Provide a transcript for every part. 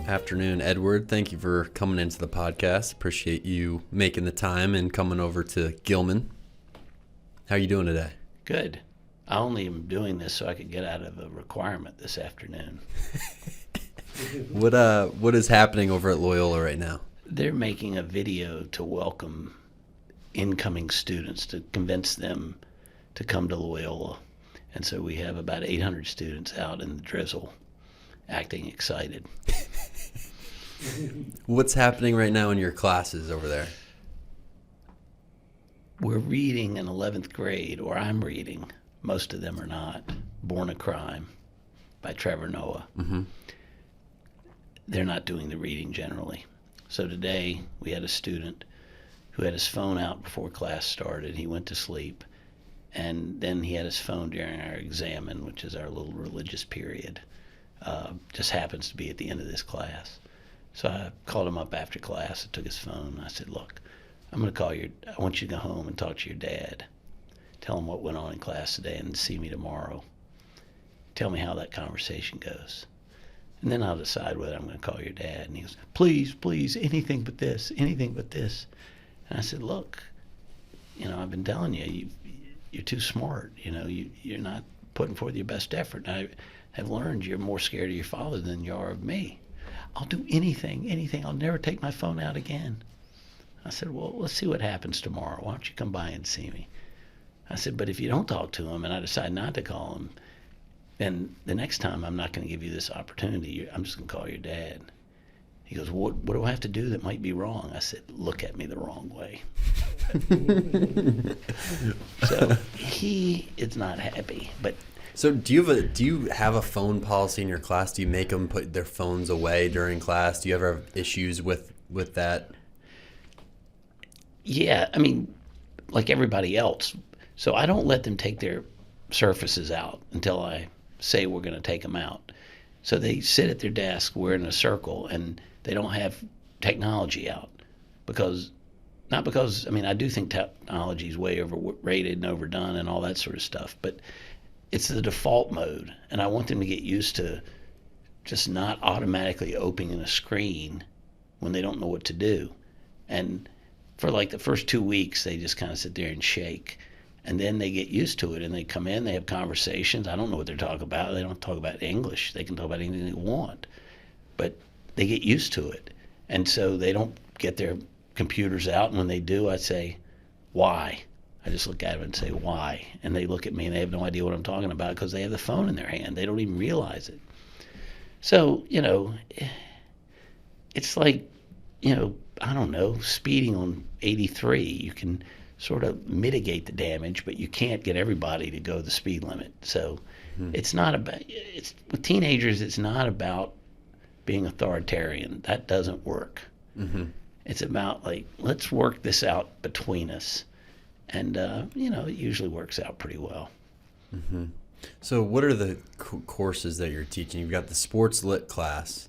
Afternoon, Edward. Thank you for coming into the podcast. Appreciate you making the time and coming over to Gilman. How are you doing today? Good. I only am doing this so I could get out of a requirement this afternoon. What is happening over at Loyola right now? They're making a video to welcome incoming students, to convince them to come to Loyola. And so we have about 800 students out in the drizzle acting excited. What's happening right now in your classes over there? We're reading in 11th grade, or I'm reading, most of them are not, Born a Crime by Trevor Noah. Mm-hmm. They're not doing the reading generally. So today we had a student who had his phone out before class started. He went to sleep, and then he had his phone during our examen, which is our little religious period. Just happens to be at the end of this class. So I called him up after class. I took his phone. I said, look, I want you to go home and talk to your dad. Tell him what went on in class today and see me tomorrow. Tell me how that conversation goes. And then I'll decide whether I'm going to call your dad. And he goes, please, anything but this, anything but this. And I said, look, I've been telling you, you're too smart. You're not putting forth your best effort. And I have learned you're more scared of your father than you are of me. I'll do anything. I'll never take my phone out again. I said, well, let's see what happens tomorrow. Why don't you come by and see me? I said, but if you don't talk to him and I decide not to call him, then the next time I'm not going to give you this opportunity. I'm just going to call your dad. He goes, what do I have to do that might be wrong? I said, look at me the wrong way. So he is not happy. But so do you have a phone policy in your class? Do you make them put their phones away during class? Do you ever have issues with that? Yeah, like everybody else. So I don't let them take their Surfaces out until I say we're going to take them out. So they sit at their desk, we're in a circle, and they don't have technology out. Not because I do think technology is way overrated and overdone and all that sort of stuff, but it's the default mode. And I want them to get used to just not automatically opening a screen when they don't know what to do. And for like the first 2 weeks, they just kind of sit there and shake. And then they get used to it, and they come in, they have conversations. I don't know what they're talking about. They don't talk about English. They can talk about anything they want. But they get used to it. And so they don't get their computers out. And when they do, I say, why? I just look at them and say, why? And they look at me, and they have no idea what I'm talking about because they have the phone in their hand. They don't even realize it. So, it's like, I don't know, speeding on 83. You can sort of mitigate the damage, but you can't get everybody to go the speed limit. So It's not about, with teenagers, it's not about being authoritarian. That doesn't work. Mm-hmm. It's about let's work this out between us. And, it usually works out pretty well. Mm-hmm. So what are the courses that you're teaching? You've got the sports lit class.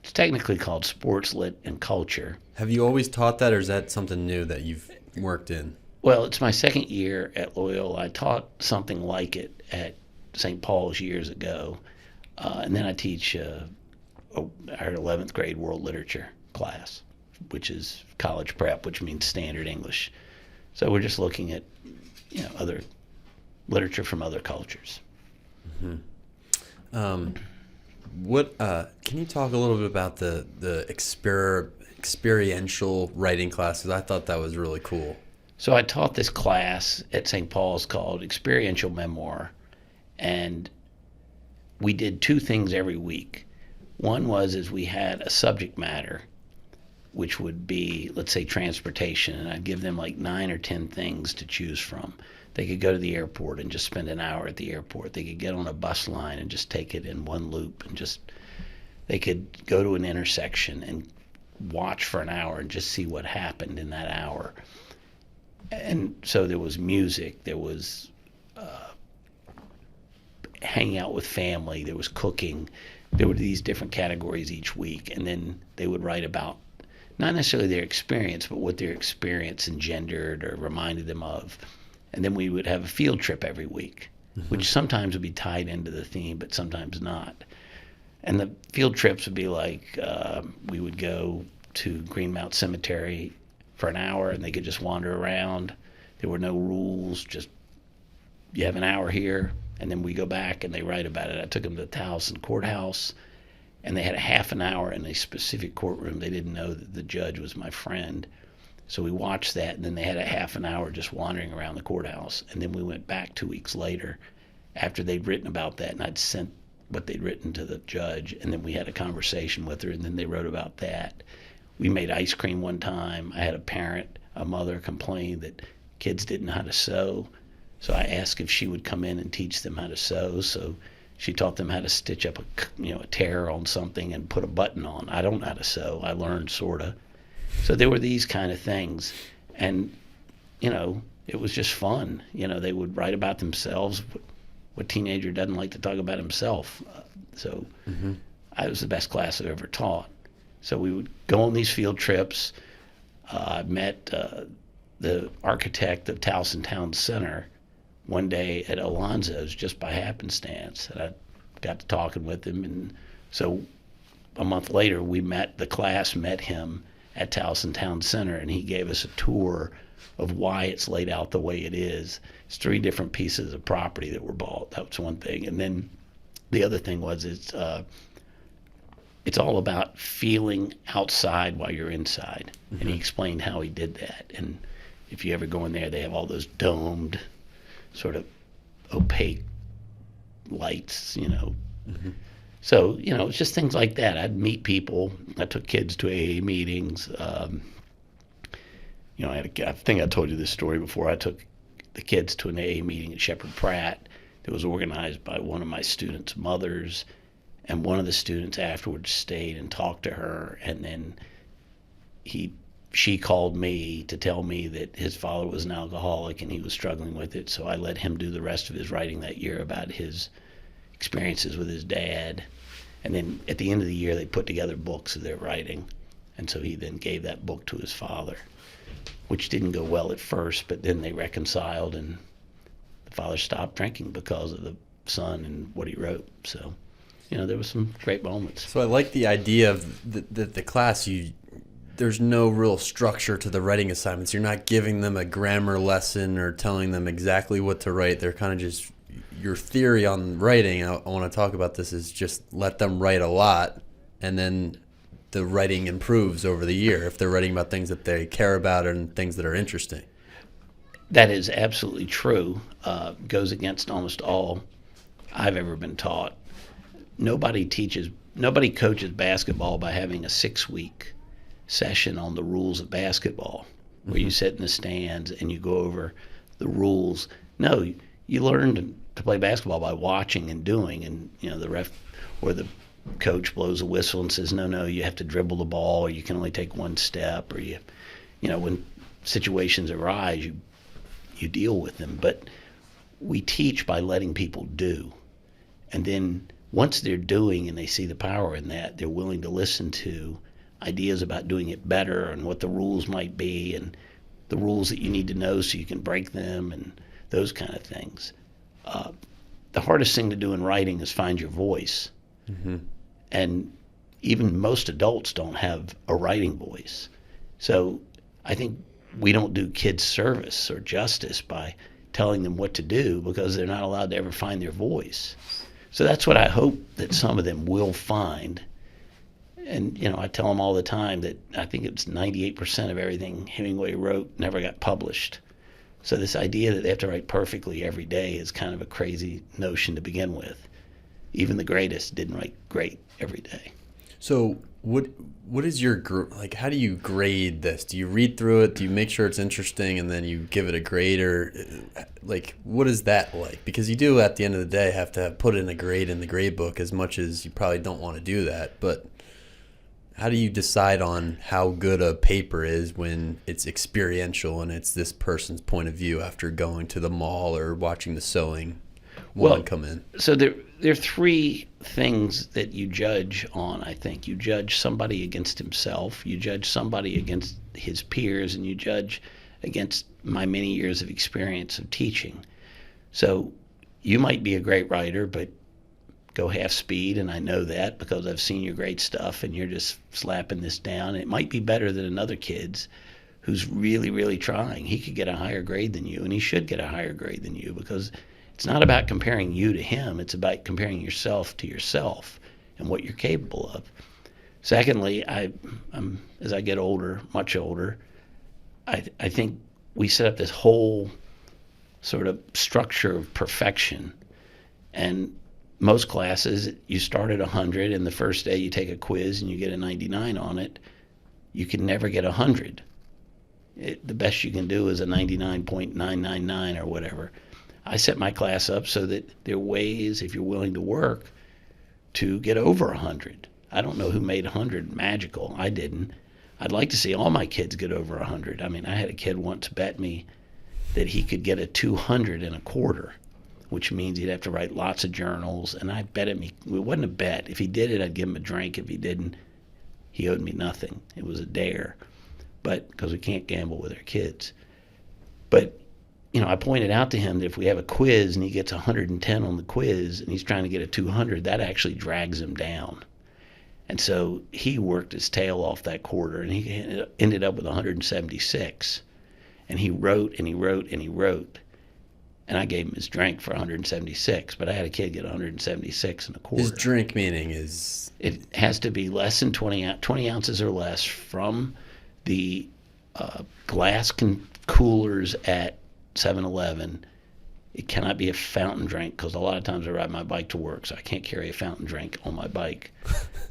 It's technically called Sports Lit and Culture. Have you always taught that, or is that something new that you've worked in? Well, it's my second year at Loyola. I taught something like it at St. Paul's years ago. And then I teach our 11th grade world literature class, which is college prep, which means standard English. So we're just looking at, other literature from other cultures. Mm-hmm. Can you talk a little bit about the experiential writing class? Because I thought that was really cool. So I taught this class at St. Paul's called Experiential Memoir, and we did two things every week. One was we had a subject matter, which would be, let's say, transportation, and I'd give them 9 or 10 things to choose from. They could go to the airport and just spend an hour at the airport. They could get on a bus line and just take it in one loop, and they could go to an intersection and watch for an hour and just see what happened in that hour. And so there was music, there was hanging out with family, there was cooking. There were these different categories each week, and then they would write about not necessarily their experience, but what their experience engendered or reminded them of. And then we would have a field trip every week, which sometimes would be tied into the theme, but sometimes not. And the field trips would be like we would go to Greenmount Cemetery for an hour, and they could just wander around. There were no rules, just you have an hour here, and then we go back and they write about it. I took them to the Towson Courthouse, and they had a half an hour in a specific courtroom. They didn't know that the judge was my friend. So we watched that, and then they had a half an hour just wandering around the courthouse. And then we went back 2 weeks later after they'd written about that, and I'd sent what they'd written to the judge, and then we had a conversation with her, and then they wrote about that. We made ice cream one time. I had a mother complain that kids didn't know how to sew. So I asked if she would come in and teach them how to sew. So she taught them how to stitch up a tear on something and put a button on. I don't know how to sew. I learned sorta. So there were these kind of things, and it was just fun. They would write about themselves. What teenager doesn't like to talk about himself? So I was the best class I've ever taught. So we would go on these field trips. I met the architect of Towson Town Center one day at Alonzo's just by happenstance, and I got to talking with him. And so a month later, the class met him at Towson Town Center, and he gave us a tour of why it's laid out the way it is. It's 3 different pieces of property that were bought. That was one thing. And then the other thing was it's all about feeling outside while you're inside. Mm-hmm. And he explained how he did that. And if you ever go in there, they have all those domed, sort of opaque lights, Mm-hmm. So, it's just things like that. I'd meet people. I took kids to AA meetings. I think I told you this story before. I took the kids to an AA meeting at Shepherd Pratt that was organized by one of my students' mothers. And one of the students afterwards stayed and talked to her. And then she called me to tell me that his father was an alcoholic and he was struggling with it. So I let him do the rest of his writing that year about his experiences with his dad. And then at the end of the year, they put together books of their writing. And so he then gave that book to his father, which didn't go well at first, but then they reconciled, and the father stopped drinking because of the son and what he wrote. So, there was some great moments. So I like the idea of the class. There's no real structure to the writing assignments. You're not giving them a grammar lesson or telling them exactly what to write. They're kind of just your theory on writing. I want to talk about this is just let them write a lot, and then the writing improves over the year if they're writing about things that they care about and things that are interesting. That is absolutely true. Goes against almost all I've ever been taught. Nobody coaches basketball by having a 6-week session on the rules of basketball, where you sit in the stands and you go over the rules. No, you learn to play basketball by watching and doing, and the ref or the coach blows a whistle and says, no, you have to dribble the ball, or you can only take one step, or when situations arise, you deal with them. But we teach by letting people do, and then once they're doing and they see the power in that, they're willing to listen to ideas about doing it better and what the rules might be and the rules that you need to know so you can break them and those kind of things. The hardest thing to do in writing is find your voice. Mm-hmm. And even most adults don't have a writing voice. So I think we don't do kids service or justice by telling them what to do because they're not allowed to ever find their voice. So that's what I hope that some of them will find. And, I tell them all the time that I think it's 98% of everything Hemingway wrote never got published. So this idea that they have to write perfectly every day is kind of a crazy notion to begin with. Even the greatest didn't write great every day. So what is your, how do you grade this? Do you read through it? Do you make sure it's interesting and then you give it a grade? Or what is that like? Because you do at the end of the day have to put in a grade in the grade book, as much as you probably don't want to do that. But how do you decide on how good a paper is when it's experiential and it's this person's point of view after going to the mall or watching the sewing woman come in? So there are 3 things that you judge on, I think. You judge somebody against himself, you judge somebody against his peers, and you judge against my many years of experience of teaching. So you might be a great writer, but go half speed, and I know that because I've seen your great stuff and you're just slapping this down. It might be better than another kid's who's really, really trying. He could get a higher grade than you, and he should get a higher grade than you, because it's not about comparing you to him. It's about comparing yourself to yourself and what you're capable of. Secondly, I'm as I get older, much older, I think we set up this whole sort of structure of perfection. And most classes, you start at 100, and the first day you take a quiz and you get a 99 on it. You can never get 100. The best you can do is a 99.999 or whatever. I set my class up so that there are ways, if you're willing to work, to get over 100. I don't know who made 100 magical. I didn't. I'd like to see all my kids get over 100. I mean, I had a kid once bet me that he could get a 200 in a quarter, which means he'd have to write lots of journals. And I bet him, it wasn't a bet. If he did it, I'd give him a drink. If he didn't, he owed me nothing. It was a dare. But because we can't gamble with our kids. But, I pointed out to him that if we have a quiz and he gets 110 on the quiz and he's trying to get a 200, that actually drags him down. And so he worked his tail off that quarter, and he ended up with 176. And he wrote and he wrote and he wrote. And I gave him his drink for 176, but I had a kid get 176 in a quarter. His drink meaning is? It has to be less than 20 ounces or less from the glass coolers at 7-Eleven. It cannot be a fountain drink, because a lot of times I ride my bike to work, so I can't carry a fountain drink on my bike.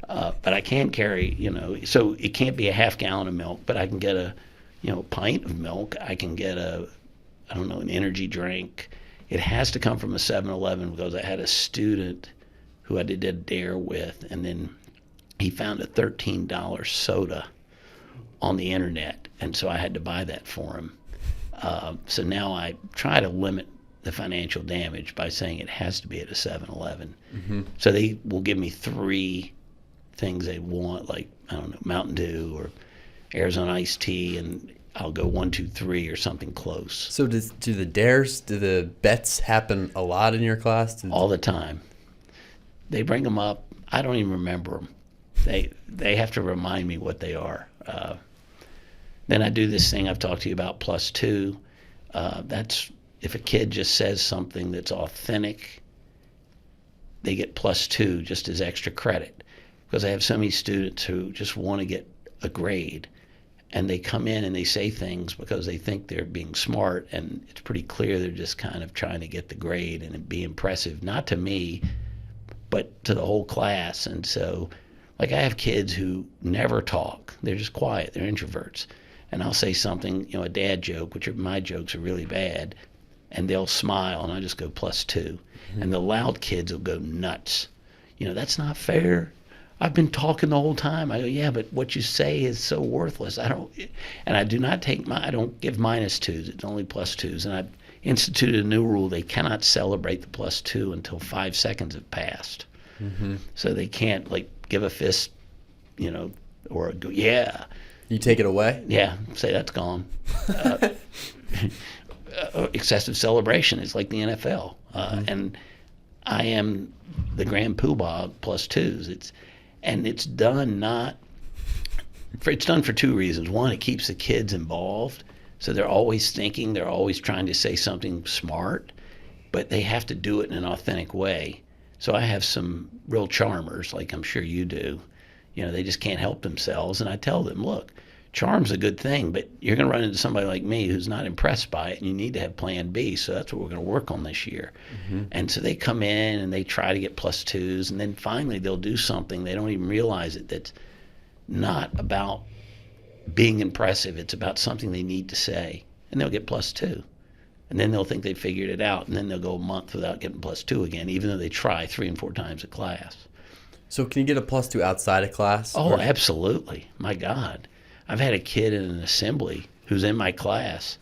But I can carry, so it can't be a half gallon of milk, but I can get a, pint of milk. I can get an energy drink. It has to come from a 7-Eleven, because I had a student who I did a dare with, and then he found a $13 soda on the internet, and so I had to buy that for him. So now I try to limit the financial damage by saying it has to be at a 7-Eleven. Mm-hmm. So they will give me 3 things they want, like, Mountain Dew or Arizona iced tea, and I'll go 1, 2, 3 or something close. So do the bets happen a lot in your class? All the time. They bring them up. I don't even remember them. They have to remind me what they are. Then I do this thing I've talked to you about, +2. That's if a kid just says something that's authentic, they get +2 just as extra credit. Because I have so many students who just want to get a grade, and they come in and they say things because they think they're being smart, and it's pretty clear they're just kind of trying to get the grade and be impressive, not to me, but to the whole class. And so, like, I have kids who never talk. They're just quiet. They're introverts. And I'll say something, a dad joke, which my jokes are really bad, and they'll smile, and I just go +2. Mm-hmm. And the loud kids will go nuts. That's not fair. I've been talking the whole time. I go, yeah, but what you say is so worthless. I don't give -2s. It's only +2s. And I've instituted a new rule. They cannot celebrate the +2 until 5 seconds have passed. Mm-hmm. So they can't, like, give a fist, or go, yeah. You take it away? Yeah, say that's gone. Excessive celebration is like the NFL. And I am the grand poobah +2s. It's done for 2 reasons. One, it keeps the kids involved, so they're always thinking, they're always trying to say something smart, but they have to do it in an authentic way. So I have some real charmers, like I'm sure you do. They just can't help themselves, and I tell them, look, charm's a good thing, but you're going to run into somebody like me who's not impressed by it, and you need to have plan B, so that's what we're going to work on this year. Mm-hmm. And so they come in and they try to get +2s, and then finally they'll do something. They don't even realize it. That's not about being impressive. It's about something they need to say, and they'll get +2. And then they'll think they figured it out, and then they'll go a month without getting +2 again, even though they try 3 and 4 times a class. So can you get a +2 outside of class? Oh, absolutely. My God. I've had a kid in an assembly who's in my class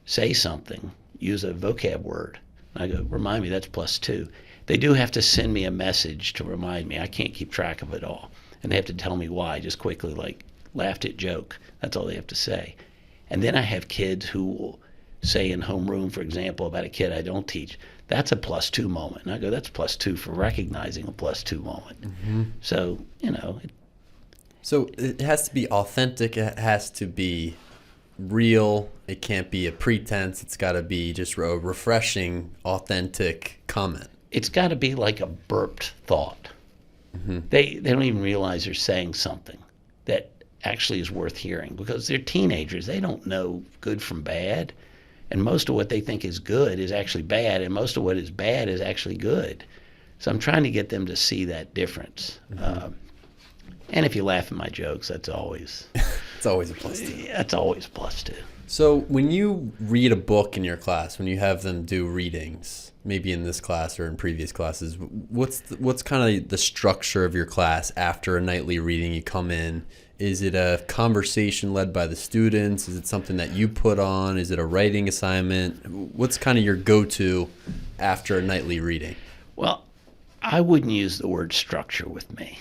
say something, use a vocab word. And I go, remind me, that's +2. They do have to send me a message to remind me. I can't keep track of it all. And they have to tell me why, just quickly, like, laughed at joke. That's all they have to say. And then I have kids who will say in homeroom, for example, about a kid I don't teach, That's a +2 moment. And I go, that's +2 for recognizing a +2 moment. So, So it has to be authentic. It has to be real. It can't be a pretense. It's got to be just a refreshing, authentic comment. it's got to be like a burped thought. They don't even realize they're saying something that actually is worth hearing, because they're teenagers. They don't know good from bad. And most of what they think is good is actually bad, and most of what is bad is actually good. So I'm trying to get them to see that difference. And if you laugh at my jokes, that's always It's always a plus two. that's always a +2. So when you read a book in your class, when you have them do readings, maybe in this class or in previous classes, what's kind of the structure of your class after a nightly reading? You come in. Is it a conversation led by the students? Is it something that you put on? Is it a writing assignment? What's kind of your go-to after a nightly reading? Well, I wouldn't use the word structure with me.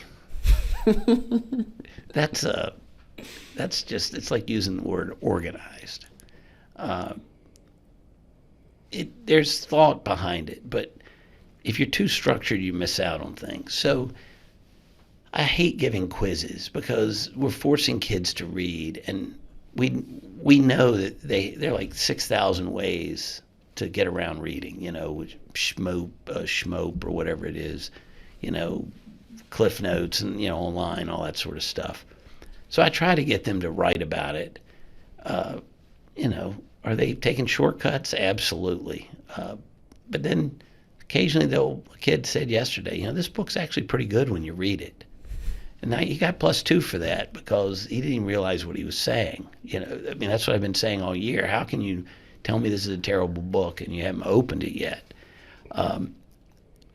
That's just, it's like using the word organized. There's thought behind it, but if you're too structured, you miss out on things. So I hate giving quizzes because we're forcing kids to read, and we know that there are like 6,000 ways to get around reading, schmope or whatever it is, Cliff Notes and, online, all that sort of stuff. So I try to get them to write about it. Are they taking shortcuts? Absolutely. But then occasionally a kid said yesterday, this book's actually pretty good when you read it. And now you got +2 for that, because he didn't even realize what he was saying. That's what I've been saying all year. How can you tell me this is a terrible book and you haven't opened it yet?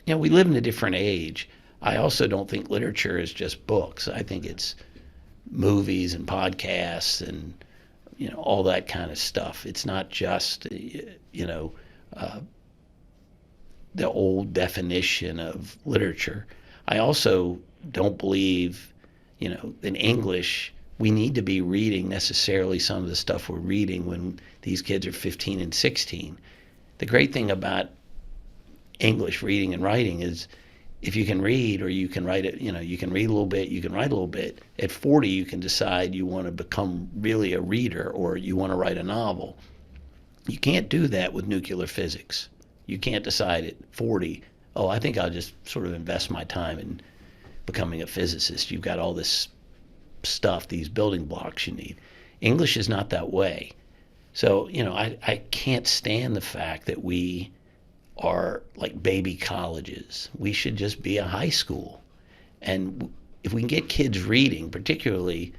We live in a different age. I also don't think literature is just books. I think it's movies and podcasts and all that kind of stuff. It's not just the old definition of literature. I also don't believe in English we need to be reading necessarily some of the stuff we're reading when these kids are 15 and 16. The great thing about English reading and writing is, if you can read, or you can write it, you can read a little bit, you can write a little bit. At 40, you can decide you want to become really a reader, or you want to write a novel. You can't do that with nuclear physics. You can't decide at 40, I think I'll just sort of invest my time in becoming a physicist. You've got all this stuff, these building blocks you need. English is not that way. So, I can't stand the fact that we are like baby colleges. We should just be a high school. And if we can get kids reading, particularly,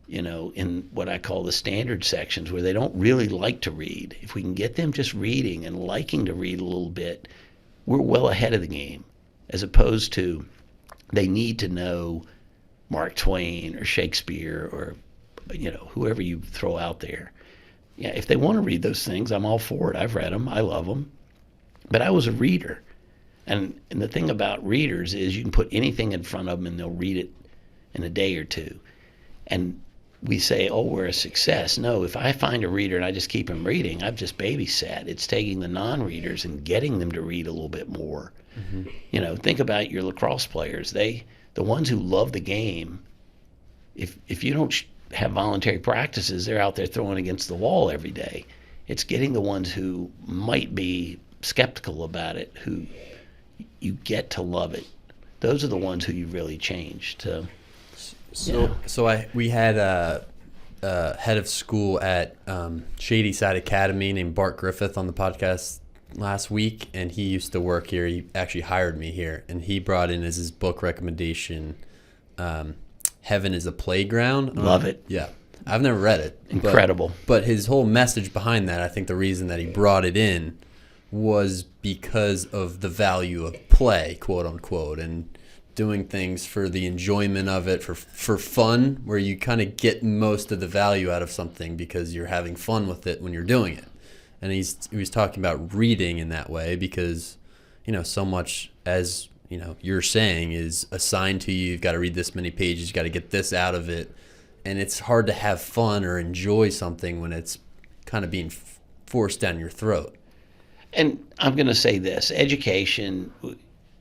in what I call the standard sections where they don't really like to read, if we can get them just reading and liking to read a little bit, we're well ahead of the game, as opposed to they need to know Mark Twain or Shakespeare or, whoever you throw out there. Yeah, if they want to read those things, I'm all for it. I've read them. I love them. But I was a reader. And the thing about readers is you can put anything in front of them and they'll read it in a day or two. And we say, we're a success. No, if I find a reader and I just keep them reading, I've just babysat. It's taking the non-readers and getting them to read a little bit more. Think about your lacrosse players. The ones who love the game, if you don't have voluntary practices, they're out there throwing against the wall every day. It's getting the ones who might be skeptical about it, who you get to love it. Those are the ones who you really changed. We had a head of school at Shady Side Academy named Bart Griffith on the podcast last week, and he used to work here. He actually hired me here, and he brought in as his book recommendation, Heaven is a Playground. Love it. Yeah. I've never read it. Incredible. But his whole message behind that, I think the reason that he brought it in was because of the value of play, quote unquote, and doing things for the enjoyment of it, for fun, where you kind of get most of the value out of something because you're having fun with it when you're doing it. And he was talking about reading in that way because, so much, as you're saying, is assigned to you. You've got to read this many pages. You've got to get this out of it. And it's hard to have fun or enjoy something when it's kind of being forced down your throat. And I'm going to say this: education.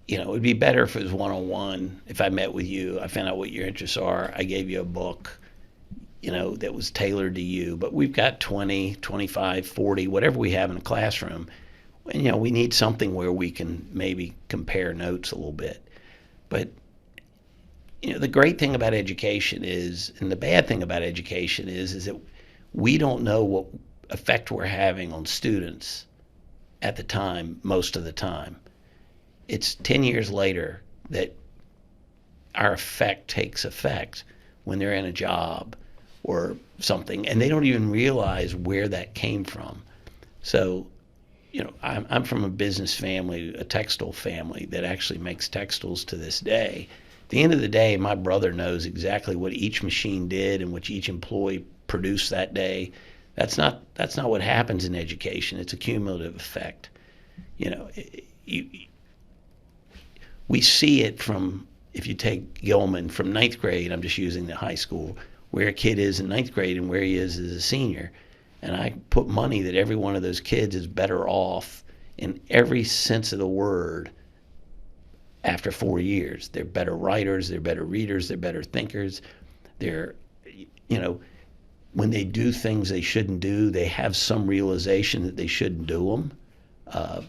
It would be better if it was one-on-one. If I met with you, I found out what your interests are. I gave you a book, that was tailored to you. But we've got 20, 25, 40, whatever we have in a classroom. And, we need something where we can maybe compare notes a little bit. But, the great thing about education is, and the bad thing about education is that we don't know what effect we're having on students at the time, most of the time. It's 10 years later that our effect takes effect when they're in a job or something, and they don't even realize where that came from. So, I'm from a business family, a textile family that actually makes textiles to this day. At the end of the day, my brother knows exactly what each machine did and what each employee produced that day. That's not what happens in education. It's a cumulative effect. We see it from, if you take Gilman from ninth grade, I'm just using the high school, where a kid is in ninth grade and where he is as a senior. And I put money that every one of those kids is better off in every sense of the word after 4 years. They're better writers, they're better readers, they're better thinkers. They're, when they do things they shouldn't do, they have some realization that they shouldn't do them.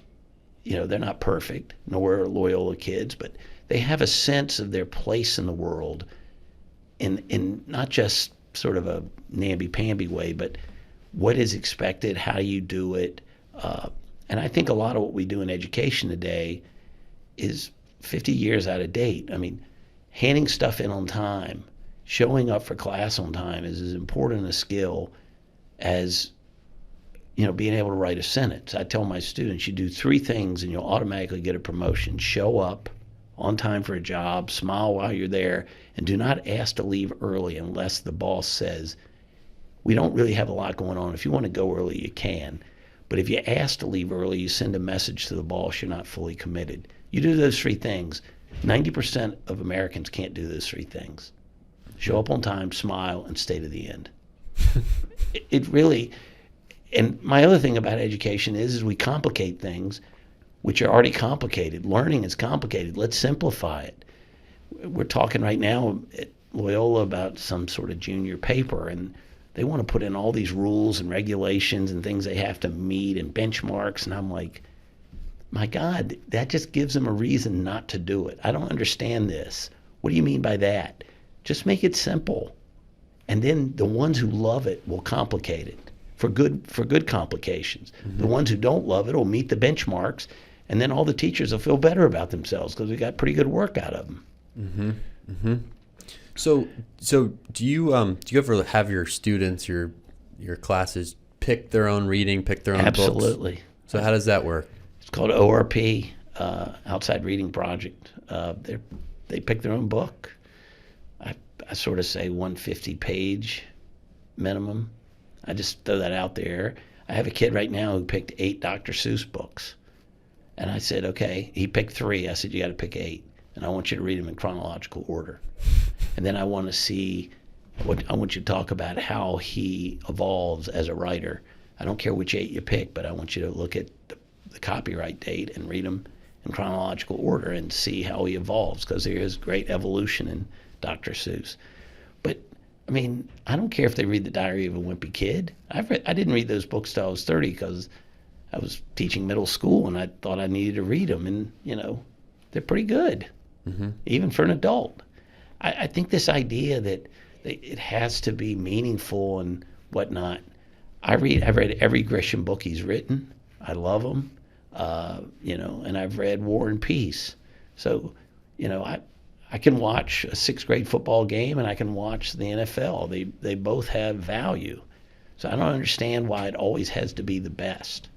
They're not perfect, nor are Loyola kids, but they have a sense of their place in the world in not just sort of a namby-pamby way, but what is expected, how you do it. And I think a lot of what we do in education today is 50 years out of date. I mean, handing stuff in on time, showing up for class on time is as important a skill as being able to write a sentence. I tell my students, you do 3 things and you'll automatically get a promotion. Show up on time for a job, smile while you're there, and do not ask to leave early unless the boss says, we don't really have a lot going on. If you want to go early, you can. But if you ask to leave early, you send a message to the boss you're not fully committed. You do those 3 things. 90% of Americans can't do those 3 things. Show up on time, smile, and stay to the end. It really... And my other thing about education is we complicate things which are already complicated. Learning is complicated. Let's simplify it. We're talking right now at Loyola about some sort of junior paper, and they want to put in all these rules and regulations and things they have to meet and benchmarks. And I'm like, my God, that just gives them a reason not to do it. I don't understand this. What do you mean by that? Just make it simple. And then the ones who love it will complicate it. For good complications. Mm-hmm. The ones who don't love it will meet the benchmarks, and then all the teachers will feel better about themselves because we got pretty good work out of them. Mm-hmm. Mm-hmm. So do you ever have your students, your classes, pick their own reading, pick their own books? Absolutely. So how does that work? It's called ORP, Outside Reading Project. They pick their own book. I sort of say 150-page minimum. I just throw that out there. I have a kid right now who picked 8 Dr. Seuss books. And I said, okay, he picked 3. I said, you got to pick 8. And I want you to read them in chronological order. And then I want you to talk about how he evolves as a writer. I don't care which 8 you pick, but I want you to look at the copyright date and read them in chronological order and see how he evolves, because there is great evolution in Dr. Seuss. But I mean, I don't care if they read The Diary of a Wimpy Kid. I didn't read those books till I was 30 because I was teaching middle school and I thought I needed to read them. And, they're pretty good, mm-hmm. even for an adult. I think this idea that it has to be meaningful and whatnot. I've read every Grisham book he's written. I love them, and I've read War and Peace. So, I can watch a 6th grade football game and I can watch the NFL. They both have value. So I don't understand why it always has to be the best.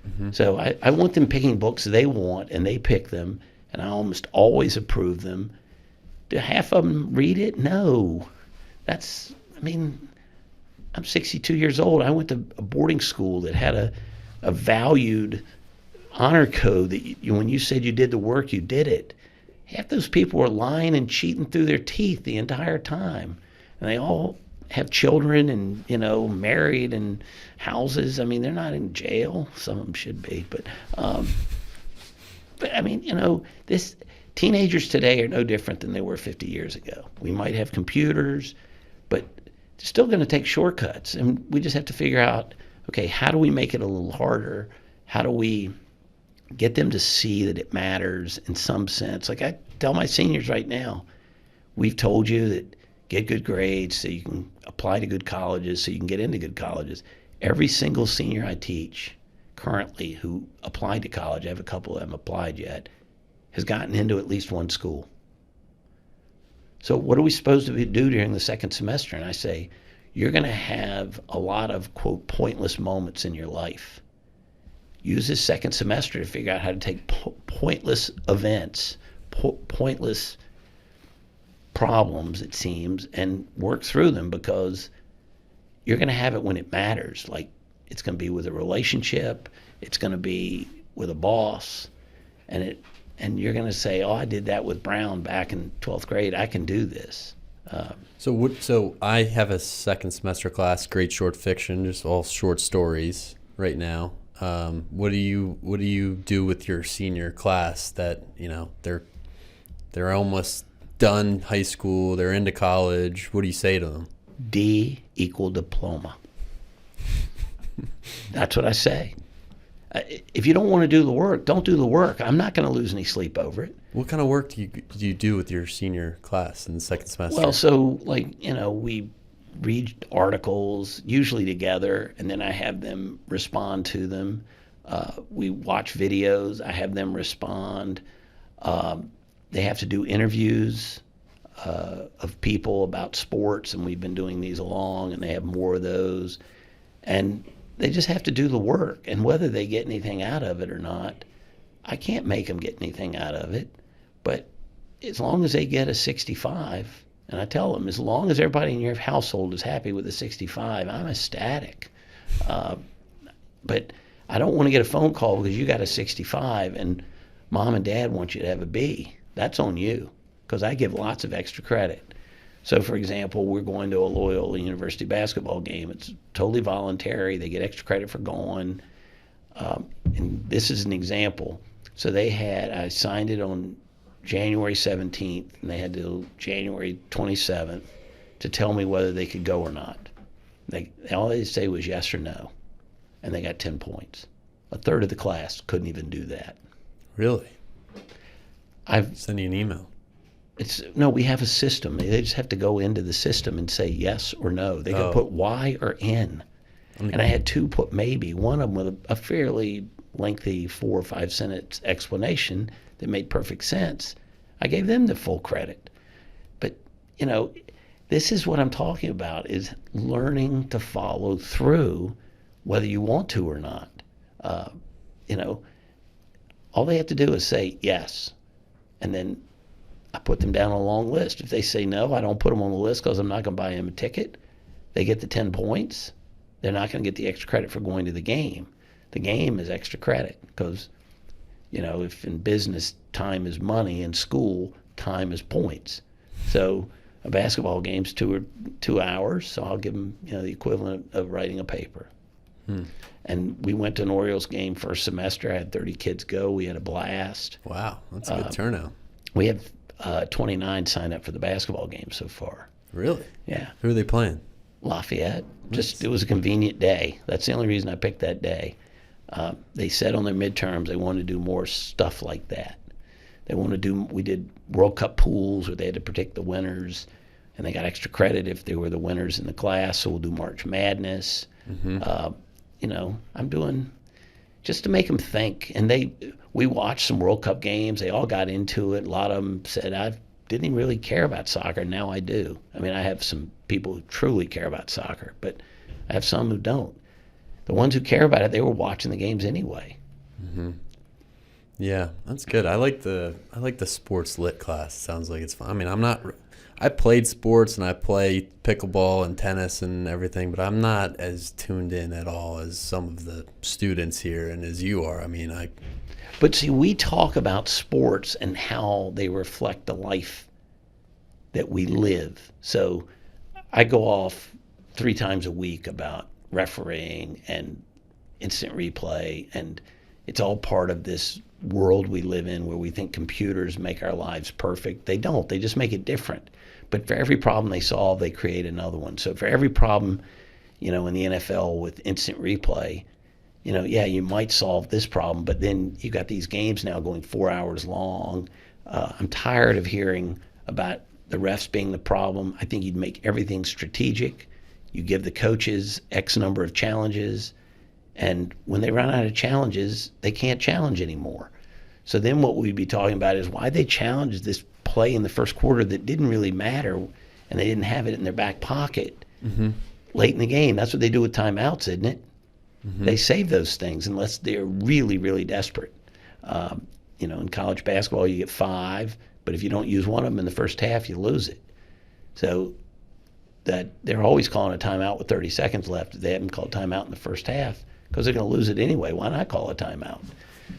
Mm-hmm. So I want them picking books they want, and they pick them, and I almost always approve them. Do half of them read it? No. I'm 62 years old. I went to a boarding school that had a valued honor code that when you said you did the work, you did it. Half those people were lying and cheating through their teeth the entire time. And they all have children and, married and houses. I mean, they're not in jail. Some of them should be, but I mean, this teenagers today are no different than they were 50 years ago. We might have computers, but they're still going to take shortcuts, and we just have to figure out, okay, how do we make it a little harder? How do we get them to see that it matters in some sense? Like I tell my seniors right now, we've told you that get good grades so you can apply to good colleges, so you can get into good colleges. Every single senior I teach currently who applied to college, I have a couple that haven't applied yet, has gotten into at least one school. So what are we supposed to do during the second semester? And I say, you're going to have a lot of, quote, pointless moments in your life. Use this second semester to figure out how to take pointless events, pointless problems, it seems, and work through them, because you're going to have it when it matters. Like, it's going to be with a relationship, it's going to be with a boss, and you're going to say, oh, I did that with Brown back in 12th grade. I can do this. So I have a second semester class, great short fiction, just all short stories right now. What do you do with your senior class that, they're almost done high school, they're into college? What do you say to them? D equal diploma. That's what I say. If you don't want to do the work, don't do the work. I'm not going to lose any sleep over it. What kind of work do you do with your senior class in the second semester? Well, so we read articles, usually together, and then I have them respond to them. We watch videos. I have them respond. They have to do interviews of people about sports, and we've been doing these along, and they have more of those. And they just have to do the work, and whether they get anything out of it or not, I can't make them get anything out of it. But as long as they get a 65, and I tell them, as long as everybody in your household is happy with a 65, I'm ecstatic. But I don't want to get a phone call because you got a 65 and mom and dad want you to have a B. That's on you, because I give lots of extra credit. So, for example, we're going to a Loyola University basketball game. It's totally voluntary. They get extra credit for going. And this is an example. So I signed it on January 17th, and they had till January 27th to tell me whether they could go or not. All they say was yes or no, and they got 10 points. A third of the class couldn't even do that. Really? I've send you an email. No, we have a system. They just have to go into the system and say yes or no. They can put Y or N. And I had two put maybe, one of them with a fairly lengthy 4 or 5 sentence explanation that made perfect sense. I gave them the full credit. But, this is what I'm talking about, is learning to follow through whether you want to or not. All they have to do is say yes. And then I put them down on a long list. If they say no, I don't put them on the list because I'm not going to buy them a ticket. They get the 10 points. They're not going to get the extra credit for going to the game. The game is extra credit because, if in business time is money, in school time is points. So a basketball game's 2 hours, so I'll give them, the equivalent of writing a paper. And we went to an Orioles game first semester. I had 30 kids go. We had a blast. Wow, that's a good turnout. We have 29 signed up for the basketball game so far. Really? Yeah. Who are they playing? Lafayette. It was a convenient day. That's the only reason I picked that day. They said on their midterms they wanted to do more stuff like that. We did World Cup pools where they had to predict the winners, and they got extra credit if they were the winners in the class. So we'll do March Madness. I'm doing just to make them think. And we watched some World Cup games. They all got into it. A lot of them said, I didn't even really care about soccer. Now I do. I mean, I have some people who truly care about soccer, but I have some who don't. The ones who care about it, they were watching the games anyway. Mm-hmm. Yeah, that's good. I like the sports lit class. It sounds like it's fun. I mean, I played sports and I play pickleball and tennis and everything, but I'm not as tuned in at all as some of the students here and as you are. I mean, But see, we talk about sports and how they reflect the life that we live. So I go off 3 times a week about refereeing and instant replay, and it's all part of this world we live in where we think computers make our lives perfect. They don't. They just make it different. But for every problem they solve, they create another one. So for every problem, in the NFL with instant replay, you might solve this problem, but then you got these games now going 4 hours long. I'm tired of hearing about the refs being the problem. I think you'd make everything strategic. You give the coaches X number of challenges, and when they run out of challenges, they can't challenge anymore. So then what we'd be talking about is why they challenged this play in the first quarter that didn't really matter, and they didn't have it in their back pocket late in the game. That's what they do with timeouts, isn't it? They save those things unless they're really, really desperate. In college basketball, you get 5, but if you don't use one of them in the first half, you lose it. So that they're always calling a timeout with 30 seconds left. They haven't called timeout in the first half because they're going to lose it anyway. Why not call a timeout?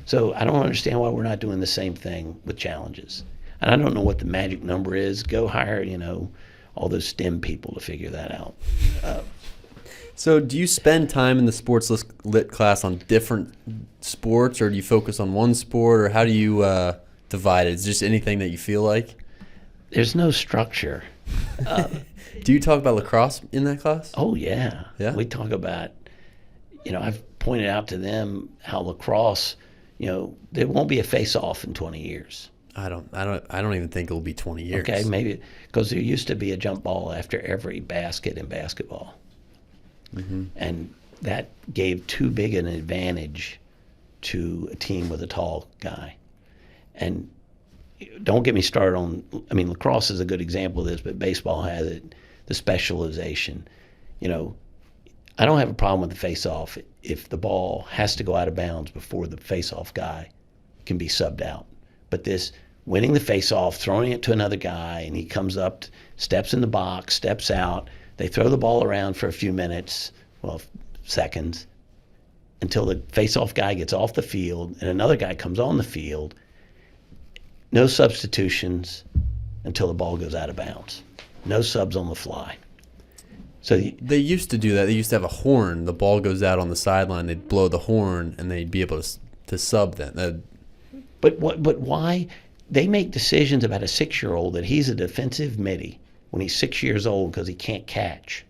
So I don't understand why we're not doing the same thing with challenges. And I don't know what the magic number is. Go hire, all those STEM people to figure that out. So do you spend time in the sports lit class on different sports, or do you focus on one sport, or how do you divide it? Is it just anything that you feel like? There's no structure. Do you talk about lacrosse in that class? Oh, yeah. Yeah? We talk about, I've pointed out to them how lacrosse, there won't be a face-off in 20 years. I don't even think it'll be 20 years. Okay, maybe, because there used to be a jump ball after every basket in basketball. And that gave too big an advantage to a team with a tall guy. And don't get me started on, lacrosse is a good example of this, but baseball has it, the specialization. I don't have a problem with the face-off if the ball has to go out of bounds before the face-off guy can be subbed out. But this winning the face-off, throwing it to another guy, and he comes up, steps in the box, steps out, they throw the ball around for a few minutes, seconds, until the face-off guy gets off the field and another guy comes on the field. No substitutions until the ball goes out of bounds. No subs on the fly. So they used to do that. They used to have a horn. The ball goes out on the sideline. They'd blow the horn, and they'd be able to sub then. But why? They make decisions about a 6-year-old that he's a defensive midi when he's 6 years old because he can't catch.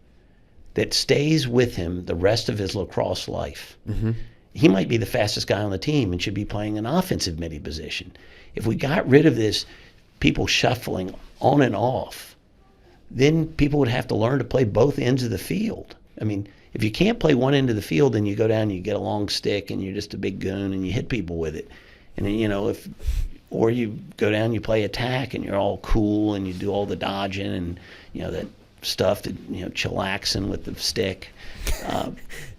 That stays with him the rest of his lacrosse life. He might be the fastest guy on the team and should be playing an offensive midi position. If we got rid of this people shuffling on and off, then people would have to learn to play both ends of the field. If you can't play one end of the field, then you go down and you get a long stick and you're just a big goon and you hit people with it. And then, or you go down, you play attack and you're all cool and you do all the dodging and, that stuff, chillaxing with the stick.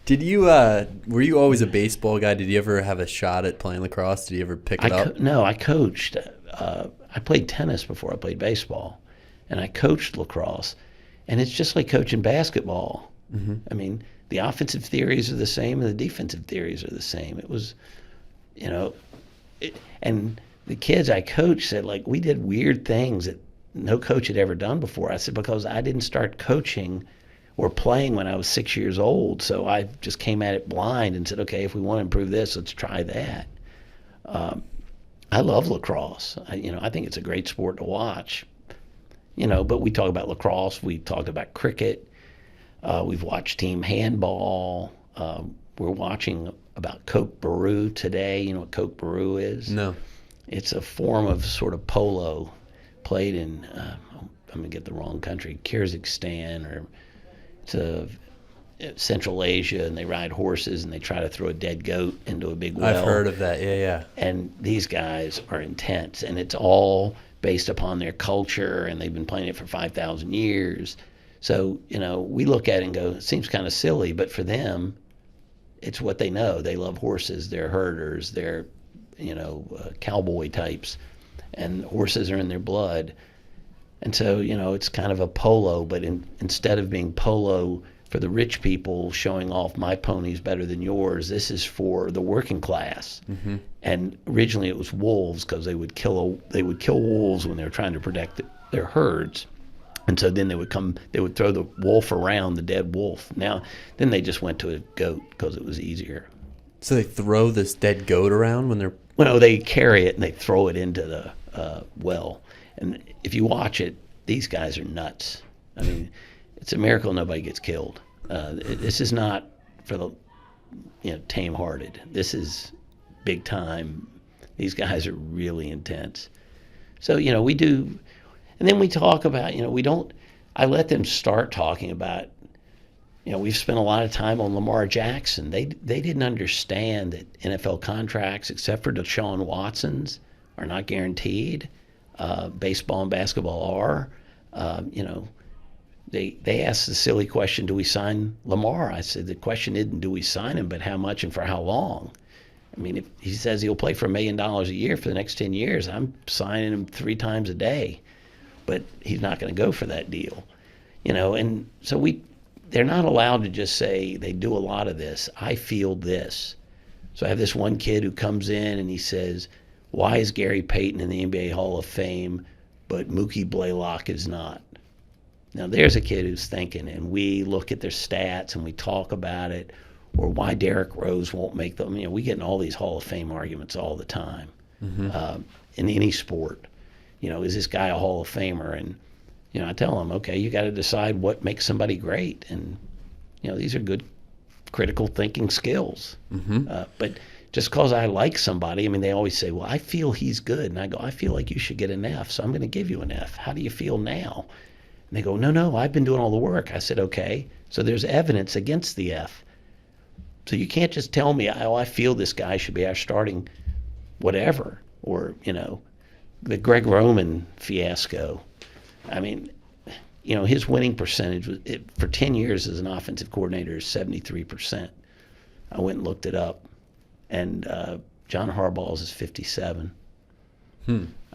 Were you always a baseball guy? Did you ever have a shot at playing lacrosse? Did you ever pick it up? No, I coached. I played tennis before I played baseball, and I coached lacrosse. And it's just like coaching basketball. The offensive theories are the same and the defensive theories are the same. It was, and the kids I coached said, we did weird things that no coach had ever done before. I said, because I didn't start coaching or playing when I was 6 years old. So I just came at it blind and said, okay, if we want to improve this, let's try that. I love lacrosse. I think it's a great sport to watch. But we talk about lacrosse. We talk about cricket. We've watched team handball. We're watching about Coke Baroo today. You know what Coke Baroo is? No. It's a form of sort of polo played in, I'm going to get the wrong country, Kyrgyzstan, or it's Central Asia, and they ride horses and they try to throw a dead goat into a big well. I've heard of that, yeah. And these guys are intense, and it's all based upon their culture, and they've been playing it for 5,000 years. So, we look at it and go, it seems kind of silly, but for them, it's what they know. They love horses, they're herders, they're, cowboy types, and horses are in their blood. And so, it's kind of a polo, but instead of being polo for the rich people showing off my pony's better than yours, this is for the working class. And originally it was wolves because they would kill wolves when they were trying to protect their herds. And so then they would throw the wolf around, the dead wolf. Then they just went to a goat because it was easier. So they throw this dead goat around when they're... Well, no, they carry it and they throw it into the well. And if you watch it, these guys are nuts. I mean, it's a miracle nobody gets killed. This is not for the tame-hearted. This is big time. These guys are really intense. So, we do, and then we talk about, I let them start talking about, we've spent a lot of time on Lamar Jackson. They didn't understand that NFL contracts, except for Deshaun Watson's, are not guaranteed. Baseball and basketball are. They asked the silly question, do we sign Lamar? I said, the question isn't do we sign him, but how much and for how long? I mean, if he says he'll play for $1 million a year for the next 10 years, I'm signing him 3 times a day. But he's not going to go for that deal. And so they're not allowed to just say they do a lot of this. I feel this. So I have this one kid who comes in and he says, why is Gary Payton in the NBA Hall of Fame, but Mookie Blaylock is not? Now, there's a kid who's thinking, and we look at their stats and we talk about it, or why Derrick Rose won't make them. We get in all these Hall of Fame arguments all the time in any sport. Is this guy a Hall of Famer? And, I tell them, okay, you got to decide what makes somebody great. And, these are good critical thinking skills. But just because I like somebody, they always say, well, I feel he's good. And I go, I feel like you should get an F, so I'm going to give you an F. How do you feel now? And they go, no, I've been doing all the work. I said, okay, so there's evidence against the F. So you can't just tell me, oh, I feel this guy should be our starting whatever. Or, the Greg Roman fiasco. His winning percentage was, for 10 years as an offensive coordinator is 73%. I went and looked it up. And John Harbaugh's is 57.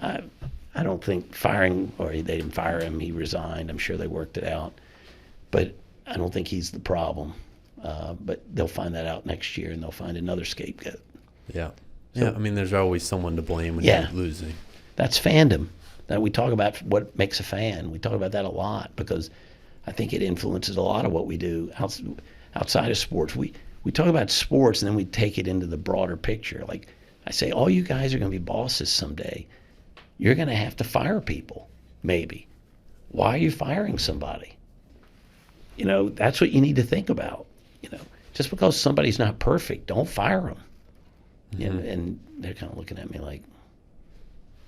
I don't think firing, or they didn't fire him, he resigned. I'm sure they worked it out. But I don't think he's the problem. But they'll find that out next year, and they'll find another scapegoat. Yeah. So, there's always someone to blame when you're losing. That's fandom. Now, we talk about what makes a fan. We talk about that a lot because I think it influences a lot of what we do outside of sports. We talk about sports, and then we take it into the broader picture. Like I say, all you guys are going to be bosses someday. You're going to have to fire people, maybe. Why are you firing somebody? That's what you need to think about. Just because somebody's not perfect, don't fire them. And they're kind of looking at me like,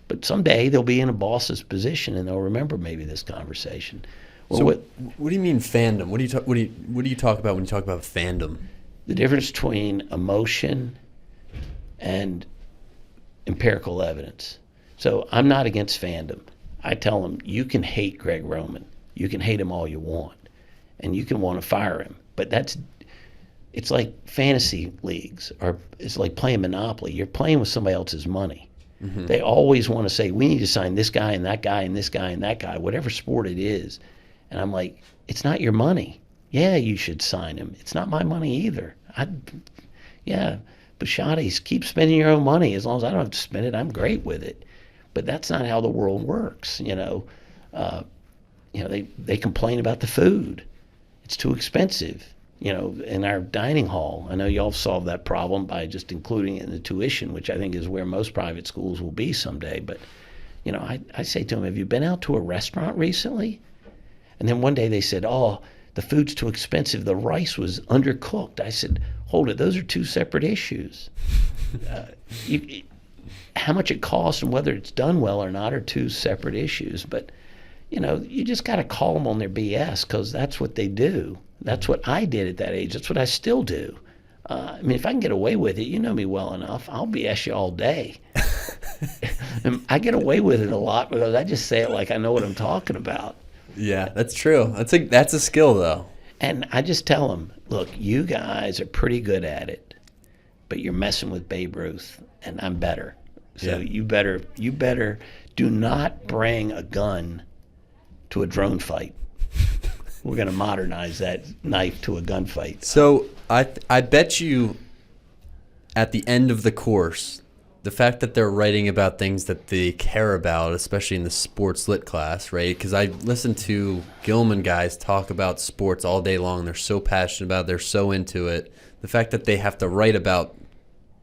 but someday they'll be in a boss's position and they'll remember maybe this conversation. Or so what do you mean fandom? What do you talk about when you talk about fandom? The difference between emotion and empirical evidence. So I'm not against fandom. I tell them, you can hate Greg Roman. You can hate him all you want. And you can want to fire him. But it's like fantasy leagues, or it's like playing Monopoly. You're playing with somebody else's money. They always want to say, we need to sign this guy and that guy and this guy and that guy, whatever sport it is. And I'm like, it's not your money. Yeah, you should sign him. It's not my money either. Bisciotti, keep spending your own money. As long as I don't have to spend it, I'm great with it. But that's not how the world works. They complain about the food. It's too expensive. In our dining hall, I know y'all solved that problem by just including it in the tuition, which I think is where most private schools will be someday. But, I say to them, have you been out to a restaurant recently? And then one day they said, oh, the food's too expensive. The rice was undercooked. I said, hold it. Those are two separate issues. How much it costs and whether it's done well or not are two separate issues. But, you just got to call them on their BS because that's what they do. That's what I did at that age. That's what I still do. If I can get away with it, you know me well enough, I'll BS you all day. And I get away with it a lot because I just say it like I know what I'm talking about. Yeah, that's true. That's a skill, though. And I just tell them, look, you guys are pretty good at it, but you're messing with Babe Ruth, and I'm better. So you better do not bring a gun to a drone fight. We're going to modernize that knife to a gunfight. So I bet you at the end of the course, the fact that they're writing about things that they care about, especially in the sports lit class, right? Because I listen to Gilman guys talk about sports all day long. They're so passionate about it. They're so into it. The fact that they have to write about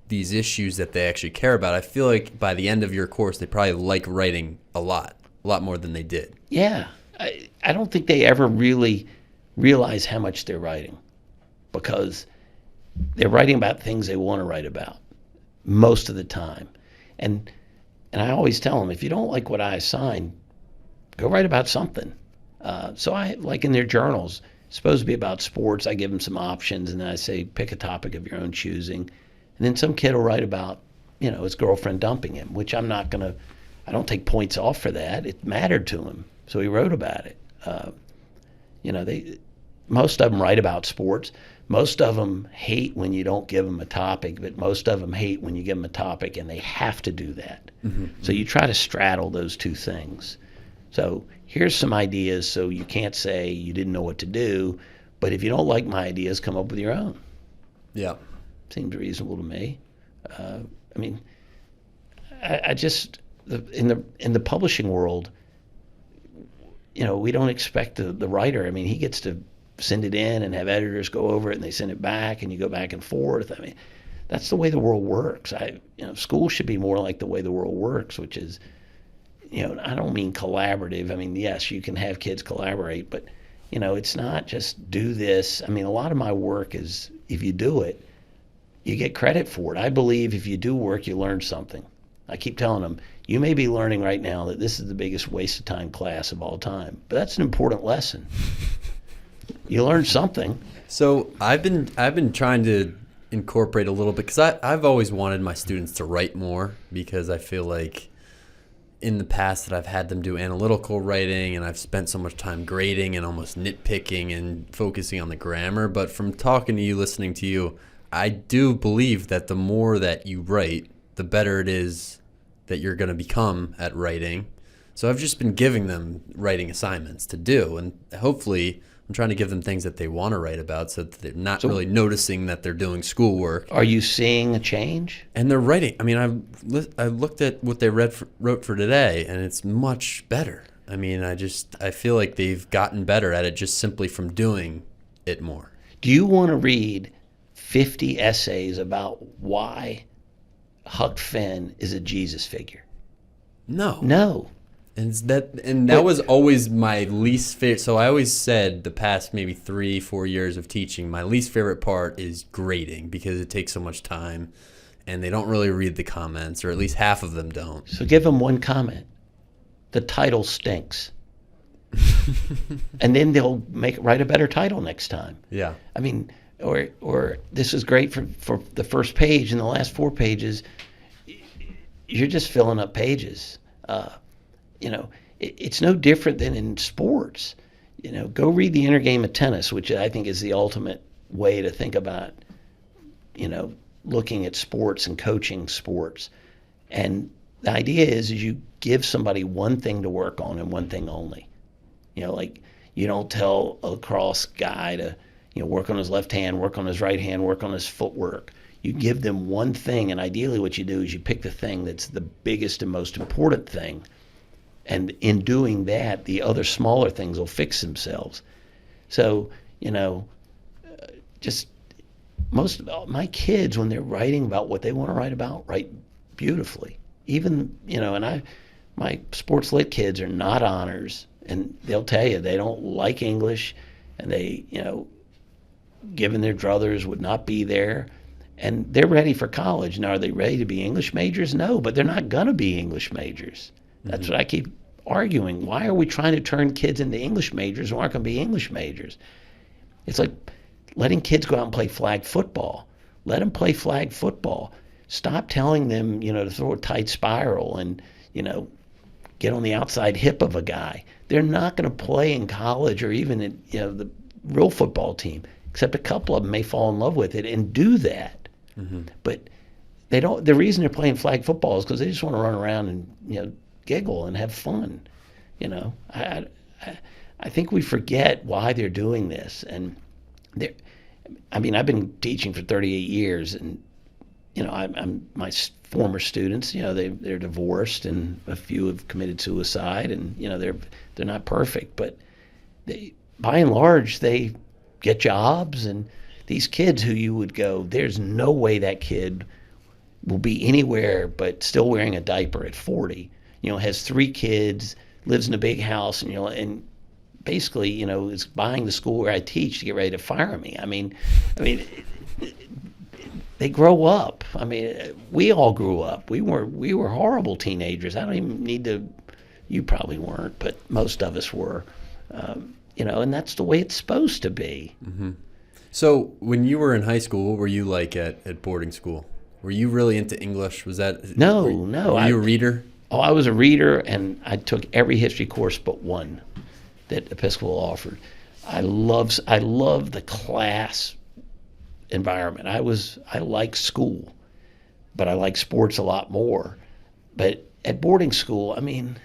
these issues that they actually care about, I feel like by the end of your course, they probably like writing a lot more than they did. Yeah. I don't think they ever really realize how much they're writing, because they're writing about things they want to write about most of the time. And I always tell them, if you don't like what I assign, go write about something. So I, like in their journals, it's supposed to be about sports. I give them some options, and then I say, pick a topic of your own choosing. And then some kid will write about, his girlfriend dumping him, which I don't take points off for that. It mattered to him, so he wrote about it. Most of them write about sports. Most of them hate when you don't give them a topic, but most of them hate when you give them a topic and they have to do that. Mm-hmm. So you try to straddle those two things. So here's some ideas, so you can't say you didn't know what to do, but if you don't like my ideas, come up with your own. Yeah. Seems reasonable to me. I just, in the publishing world, we don't expect the writer. He gets to send it in and have editors go over it, and they send it back, and you go back and forth. That's the way the world works. School should be more like the way the world works, which is, I don't mean collaborative. Yes, you can have kids collaborate, but, it's not just do this. A lot of my work is, if you do it, you get credit for it. I believe if you do work, you learn something. I keep telling them, you may be learning right now that this is the biggest waste of time class of all time, but that's an important lesson. You learn something. So I've been trying to incorporate a little bit, because I've always wanted my students to write more, because I feel like in the past that I've had them do analytical writing, and I've spent so much time grading and almost nitpicking and focusing on the grammar. But from talking to you, listening to you, I do believe that the more that you write, the better it is that you're going to become at writing. So I've just been giving them writing assignments to do, and hopefully I'm trying to give them things that they want to write about, so that they're not really noticing that they're doing schoolwork. Are you seeing a change? And they're writing. I looked at what they wrote for today, and it's much better. I feel like they've gotten better at it just simply from doing it more. Do you want to read 50 essays about why Huck Finn is a Jesus figure? No. And that was always my least favorite. So I always said the past maybe 3-4 years of teaching, my least favorite part is grading, because it takes so much time and they don't really read the comments, or at least half of them don't. So give them one comment. The title stinks. And then they'll write a better title next time. Yeah. Or this is great for the first page, and the last 4 pages, you're just filling up pages. It's no different than in sports. Go read The Inner Game of Tennis, which I think is the ultimate way to think about, looking at sports and coaching sports. And the idea is you give somebody one thing to work on and one thing only. Like you don't tell a lacrosse guy to, work on his left hand, work on his right hand, work on his footwork. You give them one thing, and ideally what you do is you pick the thing that's the biggest and most important thing. And in doing that, the other smaller things will fix themselves. So, just most of my kids, when they're writing about what they want to write about, write beautifully. Even, and my sports lit kids are not honors, and they'll tell you they don't like English, and they, given their druthers, would not be there. And they're ready for college. Now, are they ready to be English majors? No, but they're not going to be English majors. That's what I keep arguing. Why are we trying to turn kids into English majors who aren't going to be English majors? It's like letting kids go out and play flag football. Let them play flag football. Stop telling them, to throw a tight spiral and, get on the outside hip of a guy. They're not going to play in college or even in, the real football team, except a couple of them may fall in love with it and do that. Mm-hmm. But they don't. The reason they're playing flag football is because they just want to run around and, giggle and have fun. I think we forget why they're doing this. And I've been teaching for 38 years, and I'm my former students. They're divorced, and a few have committed suicide, and they're not perfect, but by and large, they get jobs. And these kids who you would go, there's no way that kid will be anywhere but still wearing a diaper at 40. Has 3 kids, lives in a big house, and basically, is buying the school where I teach to get ready to fire me. I mean, they grow up. I mean, we all grew up. We were horrible teenagers. I don't even need to. You probably weren't, but most of us were. And that's the way it's supposed to be. Mm-hmm. So when you were in high school, what were you like at boarding school? Were you really into English? Was that no? Were you a reader? Oh, I was a reader, and I took every history course but one that Episcopal offered. I love the class environment. I like school, but I like sports a lot more. But at boarding school, I mean,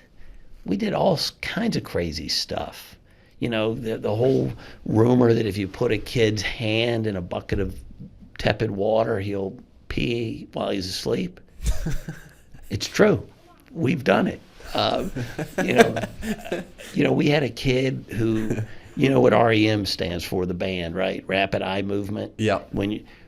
we did all kinds of crazy stuff. The whole rumor that if you put a kid's hand in a bucket of tepid water, he'll pee while he's asleep. It's true. We've done it. We had a kid who, what REM stands for, the band, right? Rapid eye movement. Yeah.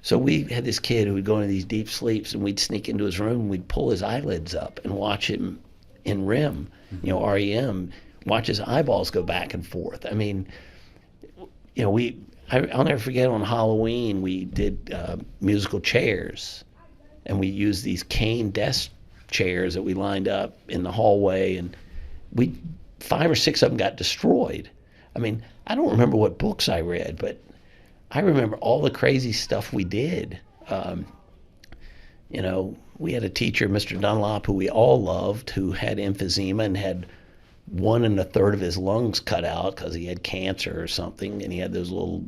So we had this kid who would go into these deep sleeps, and we'd sneak into his room and we'd pull his eyelids up and watch him in REM, REM, watch his eyeballs go back and forth. I mean, I'll never forget on Halloween, we did musical chairs, and we used these cane desk chairs that we lined up in the hallway, and 5 or 6 of them got destroyed. I mean, I don't remember what books I read, but I remember all the crazy stuff we did. We had a teacher, Mr. Dunlop, who we all loved, who had emphysema and had 1 1/3 of his lungs cut out because he had cancer or something, and he had those little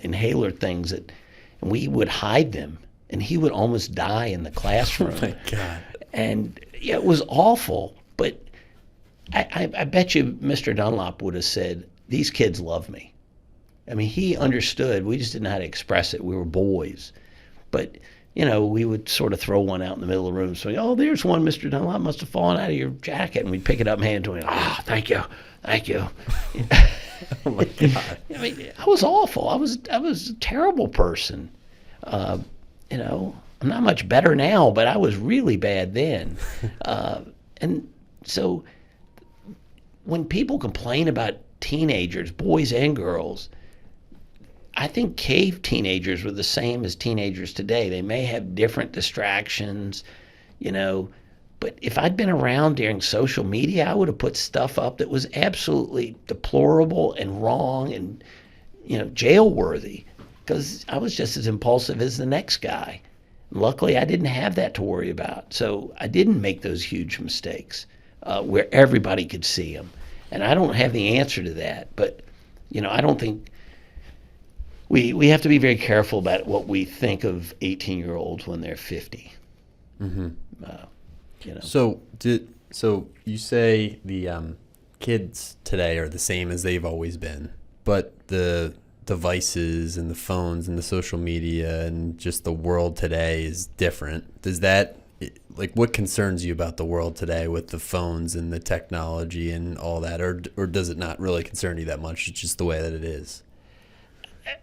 inhaler things and we would hide them, and he would almost die in the classroom. Oh my God. And yeah, it was awful, but I bet you Mr. Dunlop would have said, these kids love me. I mean, he understood. We just didn't know how to express it. We were boys. But, we would sort of throw one out in the middle of the room. So, oh, there's one, Mr. Dunlop must have fallen out of your jacket. And we'd pick it up and hand it to him. Oh, thank you. Thank you. Oh my God. I mean, I was awful. I was a terrible person. I'm not much better now, but I was really bad then. And so when people complain about teenagers, boys and girls, I think cave teenagers were the same as teenagers today. They may have different distractions, but if I'd been around during social media, I would have put stuff up that was absolutely deplorable and wrong and, jail worthy, because I was just as impulsive as the next guy. Luckily, I didn't have that to worry about. So I didn't make those huge mistakes where everybody could see them. And I don't have the answer to that. But, I don't think we have to be very careful about what we think of 18-year-olds when they're 50. Mm-hmm. So you say the kids today are the same as they've always been, but the devices and the phones and the social media and just the world today is different. Does that, what concerns you about the world today with the phones and the technology and all that, or does it not really concern you that much? It's just the way that it is.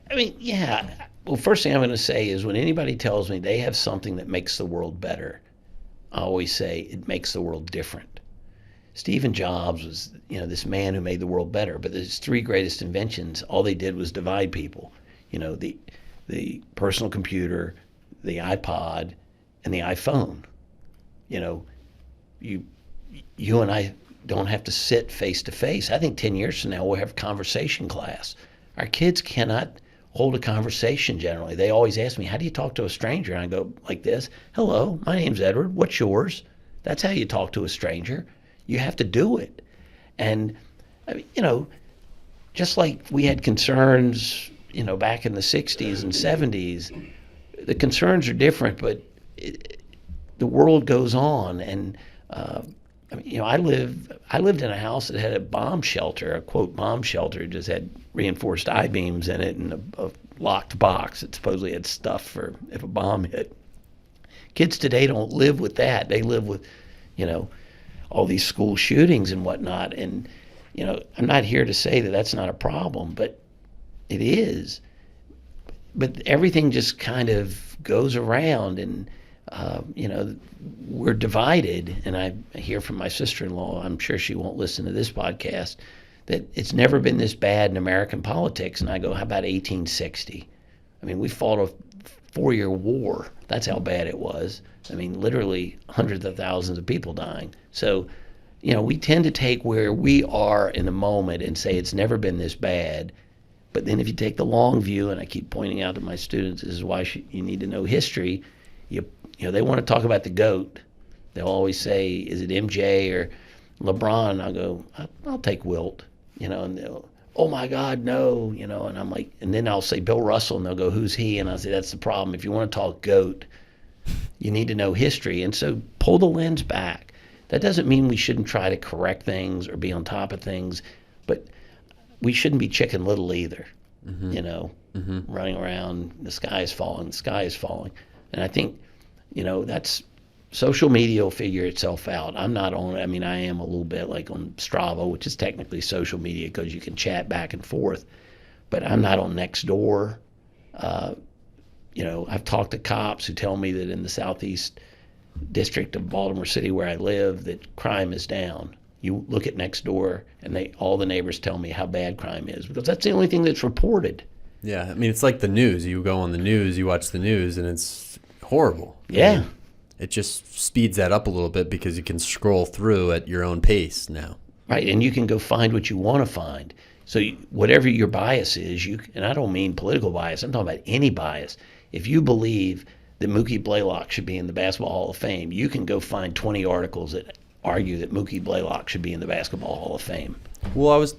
I mean, yeah. Well, first thing I'm going to say is when anybody tells me they have something that makes the world better, I always say it makes the world different. Stephen Jobs was, this man who made the world better, but his 3 greatest inventions, all they did was divide people. The personal computer, the iPod, and the iPhone. You and I don't have to sit face to face. I think 10 years from now we'll have conversation class. Our kids cannot hold a conversation generally. They always ask me, how do you talk to a stranger? And I go like this: hello, my name's Edward. What's yours? That's how you talk to a stranger. You have to do it. And, just like we had concerns, back in the 60s and 70s, the concerns are different, but the world goes on. And, I lived in a house that had a bomb shelter, a quote bomb shelter. It just had reinforced I-beams in it and a locked box that supposedly had stuff for if a bomb hit. Kids today don't live with that. They live with, you know, all these school shootings and whatnot. And, you know, I'm not here to say that that's not a problem, but it is. But everything just kind of goes around, and, you know, we're divided. And I hear from my sister-in-law, I'm sure she won't listen to this podcast, that it's never been this bad in American politics. And I go, how about 1860? I mean, we fought a 4-year war. That's how bad it was. I mean, literally hundreds of thousands of people dying. So, you know, we tend to take where we are in the moment and say it's never been this bad. But then if you take the long view, and I keep pointing out to my students, this is why you need to know history. You know, they want to talk about the GOAT. They'll always say, is it MJ or LeBron? I'll go, I'll take Wilt. You know, and they'll, oh my God, no, you know, and I'm like, and then I'll say Bill Russell, and they'll go, who's he? And I'll say, that's the problem. If you want to talk GOAT, you need to know history. And so pull the lens back. That doesn't mean we shouldn't try to correct things or be on top of things, but we shouldn't be Chicken Little either, you know, running around, the sky is falling, the sky is falling. And I think, you know, that's, social media will figure itself out. I'm not on, I mean, I am a little bit like on Strava, which is technically social media because you can chat back and forth, but I'm not on Nextdoor. You know, I've talked to cops who tell me that in the southeast district of Baltimore City where I live, that crime is down. You look at Nextdoor, and all the neighbors tell me how bad crime is, because that's the only thing that's reported. Yeah, I mean, it's like the news. You go on the news, you watch the news, and it's horrible. Yeah. I mean, it just speeds that up a little bit because you can scroll through at your own pace now. Right, and you can go find what you want to find. So whatever your bias is, and I don't mean political bias, I'm talking about any bias. If you believe that Mookie Blaylock should be in the Basketball Hall of Fame, you can go find 20 articles that argue that Mookie Blaylock should be in the Basketball Hall of Fame. Well, I was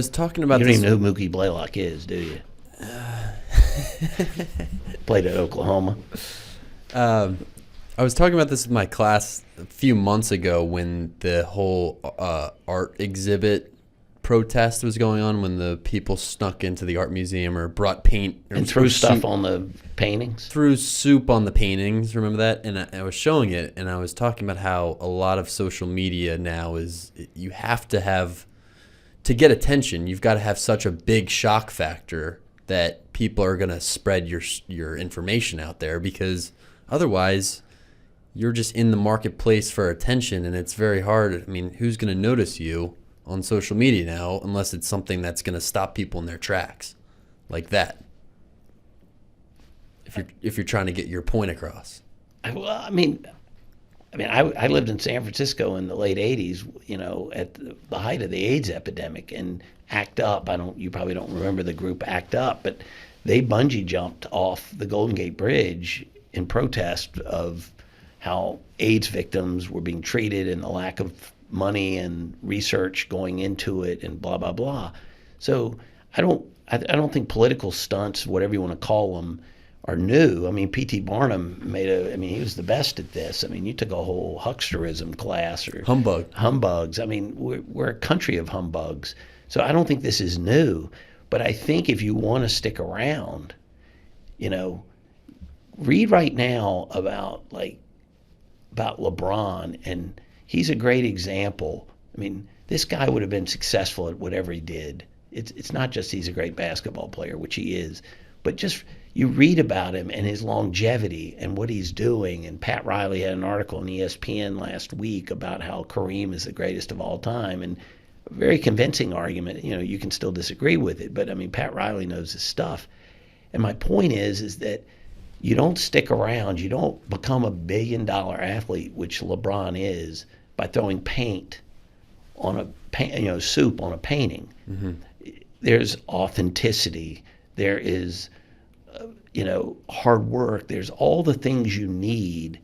talking about You don't this. even know who Mookie Blaylock is, do you? Played at Oklahoma. I was talking about this with my class a few months ago when the whole art exhibit protest was going on, when the people snuck into the art museum or brought paint And threw stuff on the paintings. Threw soup on the paintings. Remember that? And I was showing it, and I was talking about how a lot of social media now is, you have to get attention, you've got to have such a big shock factor that people are going to spread your information out there, because otherwise you're just in the marketplace for attention, and it's very hard. I mean, who's going to notice you on social media now unless it's something that's going to stop people in their tracks like that, if you're trying to get your point across. Well, I mean, I lived in San Francisco in the late 80s, you know, at the height of the AIDS epidemic, and ACT UP, you probably don't remember the group ACT UP, but they bungee jumped off the Golden Gate Bridge in protest of how AIDS victims were being treated and the lack of money and research going into it and blah, blah, blah. So I don't think political stunts, whatever you want to call them, are new. I mean, P.T. Barnum he was the best at this. I mean, you took a whole hucksterism class, or humbugs. I mean, we're a country of humbugs. So I don't think this is new. But I think if you want to stick around, you know, read right now about LeBron, and he's a great example. I mean, this guy would have been successful at whatever he did. It's not just he's a great basketball player, which he is, but just you read about him and his longevity and what he's doing. And Pat Riley had an article on ESPN last week about how Kareem is the greatest of all time, and a very convincing argument. You know, you can still disagree with it, but I mean, Pat Riley knows his stuff. And my point is that you don't stick around, you don't become a billion-dollar athlete, which LeBron is, by throwing paint on soup on a painting. Mm-hmm. There's authenticity. There is, hard work. There's all the things you need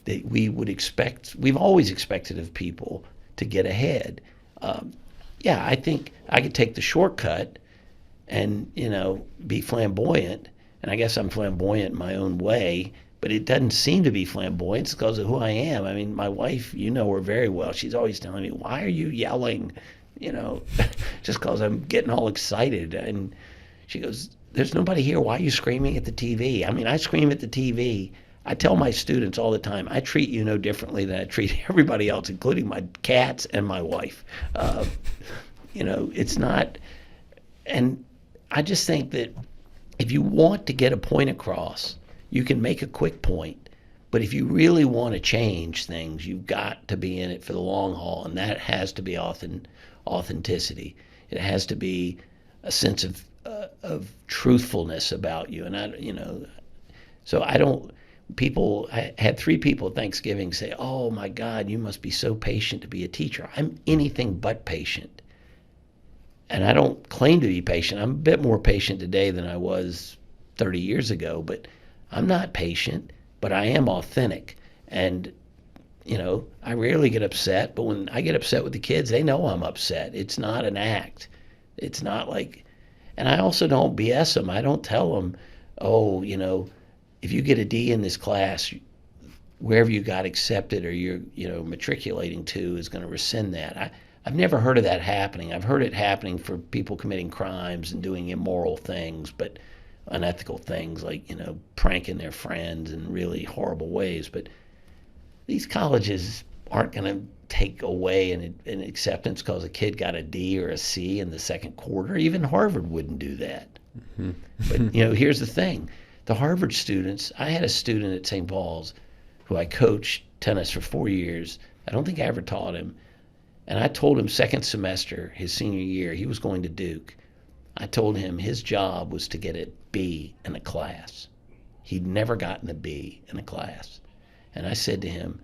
that we would expect. We've always expected of people to get ahead. I think I could take the shortcut and, be flamboyant. And I guess I'm flamboyant in my own way, but it doesn't seem to be flamboyant. It's because of who I am. I mean, my wife, you know her very well. She's always telling me, why are you yelling? Just because I'm getting all excited. And she goes, there's nobody here. Why are you screaming at the TV? I mean, I scream at the TV. I tell my students all the time, I treat you no differently than I treat everybody else, including my cats and my wife. It's not, and I just think that if you want to get a point across, you can make a quick point. But if you really want to change things, you've got to be in it for the long haul, and that has to be authenticity. It has to be a sense of truthfulness about you. And I had 3 people at Thanksgiving say, "Oh my God, you must be so patient to be a teacher." I'm anything but patient. And I don't claim to be patient. I'm a bit more patient today than I was 30 years ago, but I'm not patient, but I am authentic. And, I rarely get upset, but when I get upset with the kids, they know I'm upset. It's not an act. It's not like, and I also don't BS them. I don't tell them, "Oh, if you get a D in this class, wherever you got accepted or you're, matriculating to is going to rescind that." I've never heard of that happening. I've heard it happening for people committing crimes and doing immoral things, but unethical things like, pranking their friends in really horrible ways. But these colleges aren't going to take away an acceptance because a kid got a D or a C in the second quarter. Even Harvard wouldn't do that. Mm-hmm. But, here's the thing. The Harvard students, I had a student at St. Paul's who I coached tennis for 4 years. I don't think I ever taught him. And I told him second semester, his senior year, he was going to Duke. I told him his job was to get a B in a class. He'd never gotten a B in a class. And I said to him,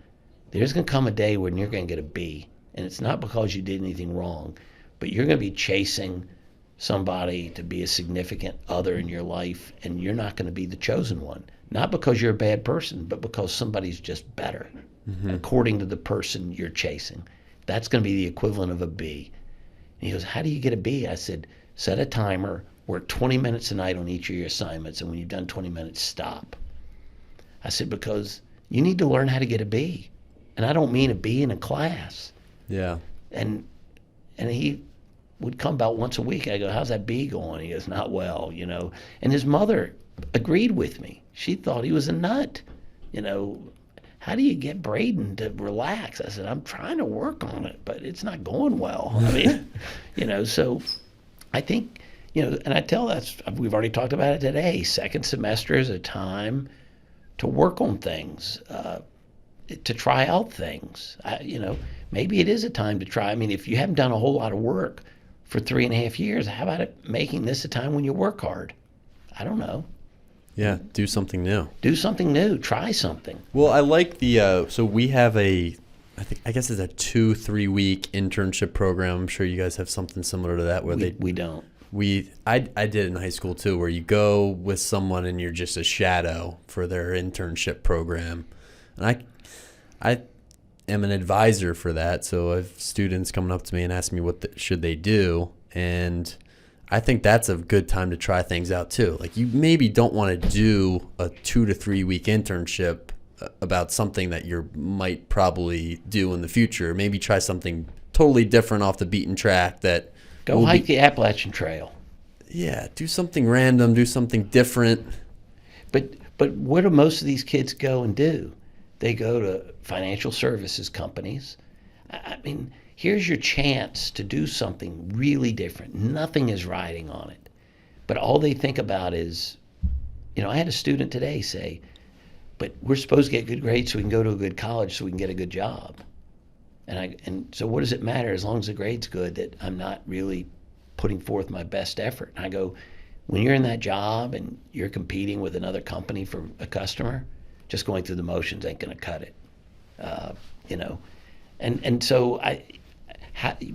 there's going to come a day when you're going to get a B. And it's not because you did anything wrong, but you're going to be chasing somebody to be a significant other in your life, and you're not going to be the chosen one. Not because you're a bad person, but because somebody's just better, according to the person you're chasing. That's going to be the equivalent of a B. And he goes, how do you get a B? I said, set a timer, work 20 minutes a night on each of your assignments, and when you've done 20 minutes, stop. I said, because you need to learn how to get a B. And I don't mean a B in a class. Yeah. And he would come about once a week. I go, how's that B going? He goes, not well, And his mother agreed with me. She thought he was a nut. How do you get Braden to relax? I said, I'm trying to work on it, but it's not going well. I mean, so I think, and I tell we've already talked about it today. Second semester is a time to work on things, to try out things. Maybe it is a time to try. I mean, if you haven't done a whole lot of work for 3.5 years, how about making this a time when you work hard? I don't know. Yeah, do something new. Do something new. Try something. Well, I like so we have I guess it's a 2-3 week internship program. I'm sure you guys have something similar to that where we don't. I did in high school too, where you go with someone and you're just a shadow for their internship program. And I am an advisor for that, so I have students coming up to me and asking me what should they do, and I think that's a good time to try things out too. Like, you maybe don't want to do a 2 to 3 week internship about something that you might probably do in the future. Maybe try something totally different off the beaten track that go hike the Appalachian Trail. Yeah, do something random, do something different. But where do most of these kids go and do? They go to financial services companies. I mean, here's your chance to do something really different. Nothing is riding on it. But all they think about is, I had a student today say, but we're supposed to get good grades so we can go to a good college so we can get a good job. And so what does it matter as long as the grade's good that I'm not really putting forth my best effort? And I go, when you're in that job and you're competing with another company for a customer, just going through the motions ain't going to cut it. And so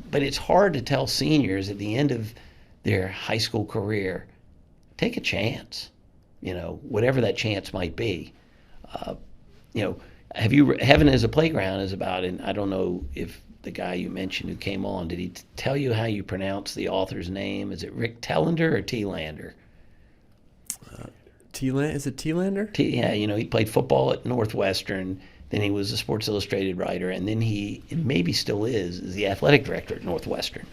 but it's hard to tell seniors at the end of their high school career, take a chance, whatever that chance might be. Heaven as a Playground is about, and I don't know if the guy you mentioned who came on, did he tell you how you pronounce the author's name? Is it Rick Telander or Telander? Is it Telander? Yeah, he played football at Northwestern. Then he was a Sports Illustrated writer, and then he, and maybe still is the athletic director at Northwestern.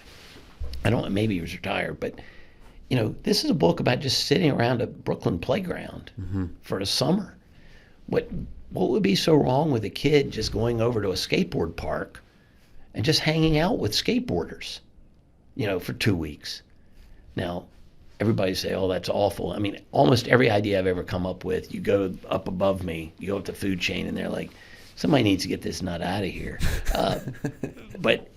Maybe he was retired, but this is a book about just sitting around a Brooklyn playground for a summer What what would be so wrong with a kid just going over to a skateboard park and just hanging out with skateboarders, for 2 weeks? Now, everybody say, "Oh, that's awful." I mean, almost every idea I've ever come up with, you go up above me, you go up the food chain, and they're like, "Somebody needs to get this nut out of here." But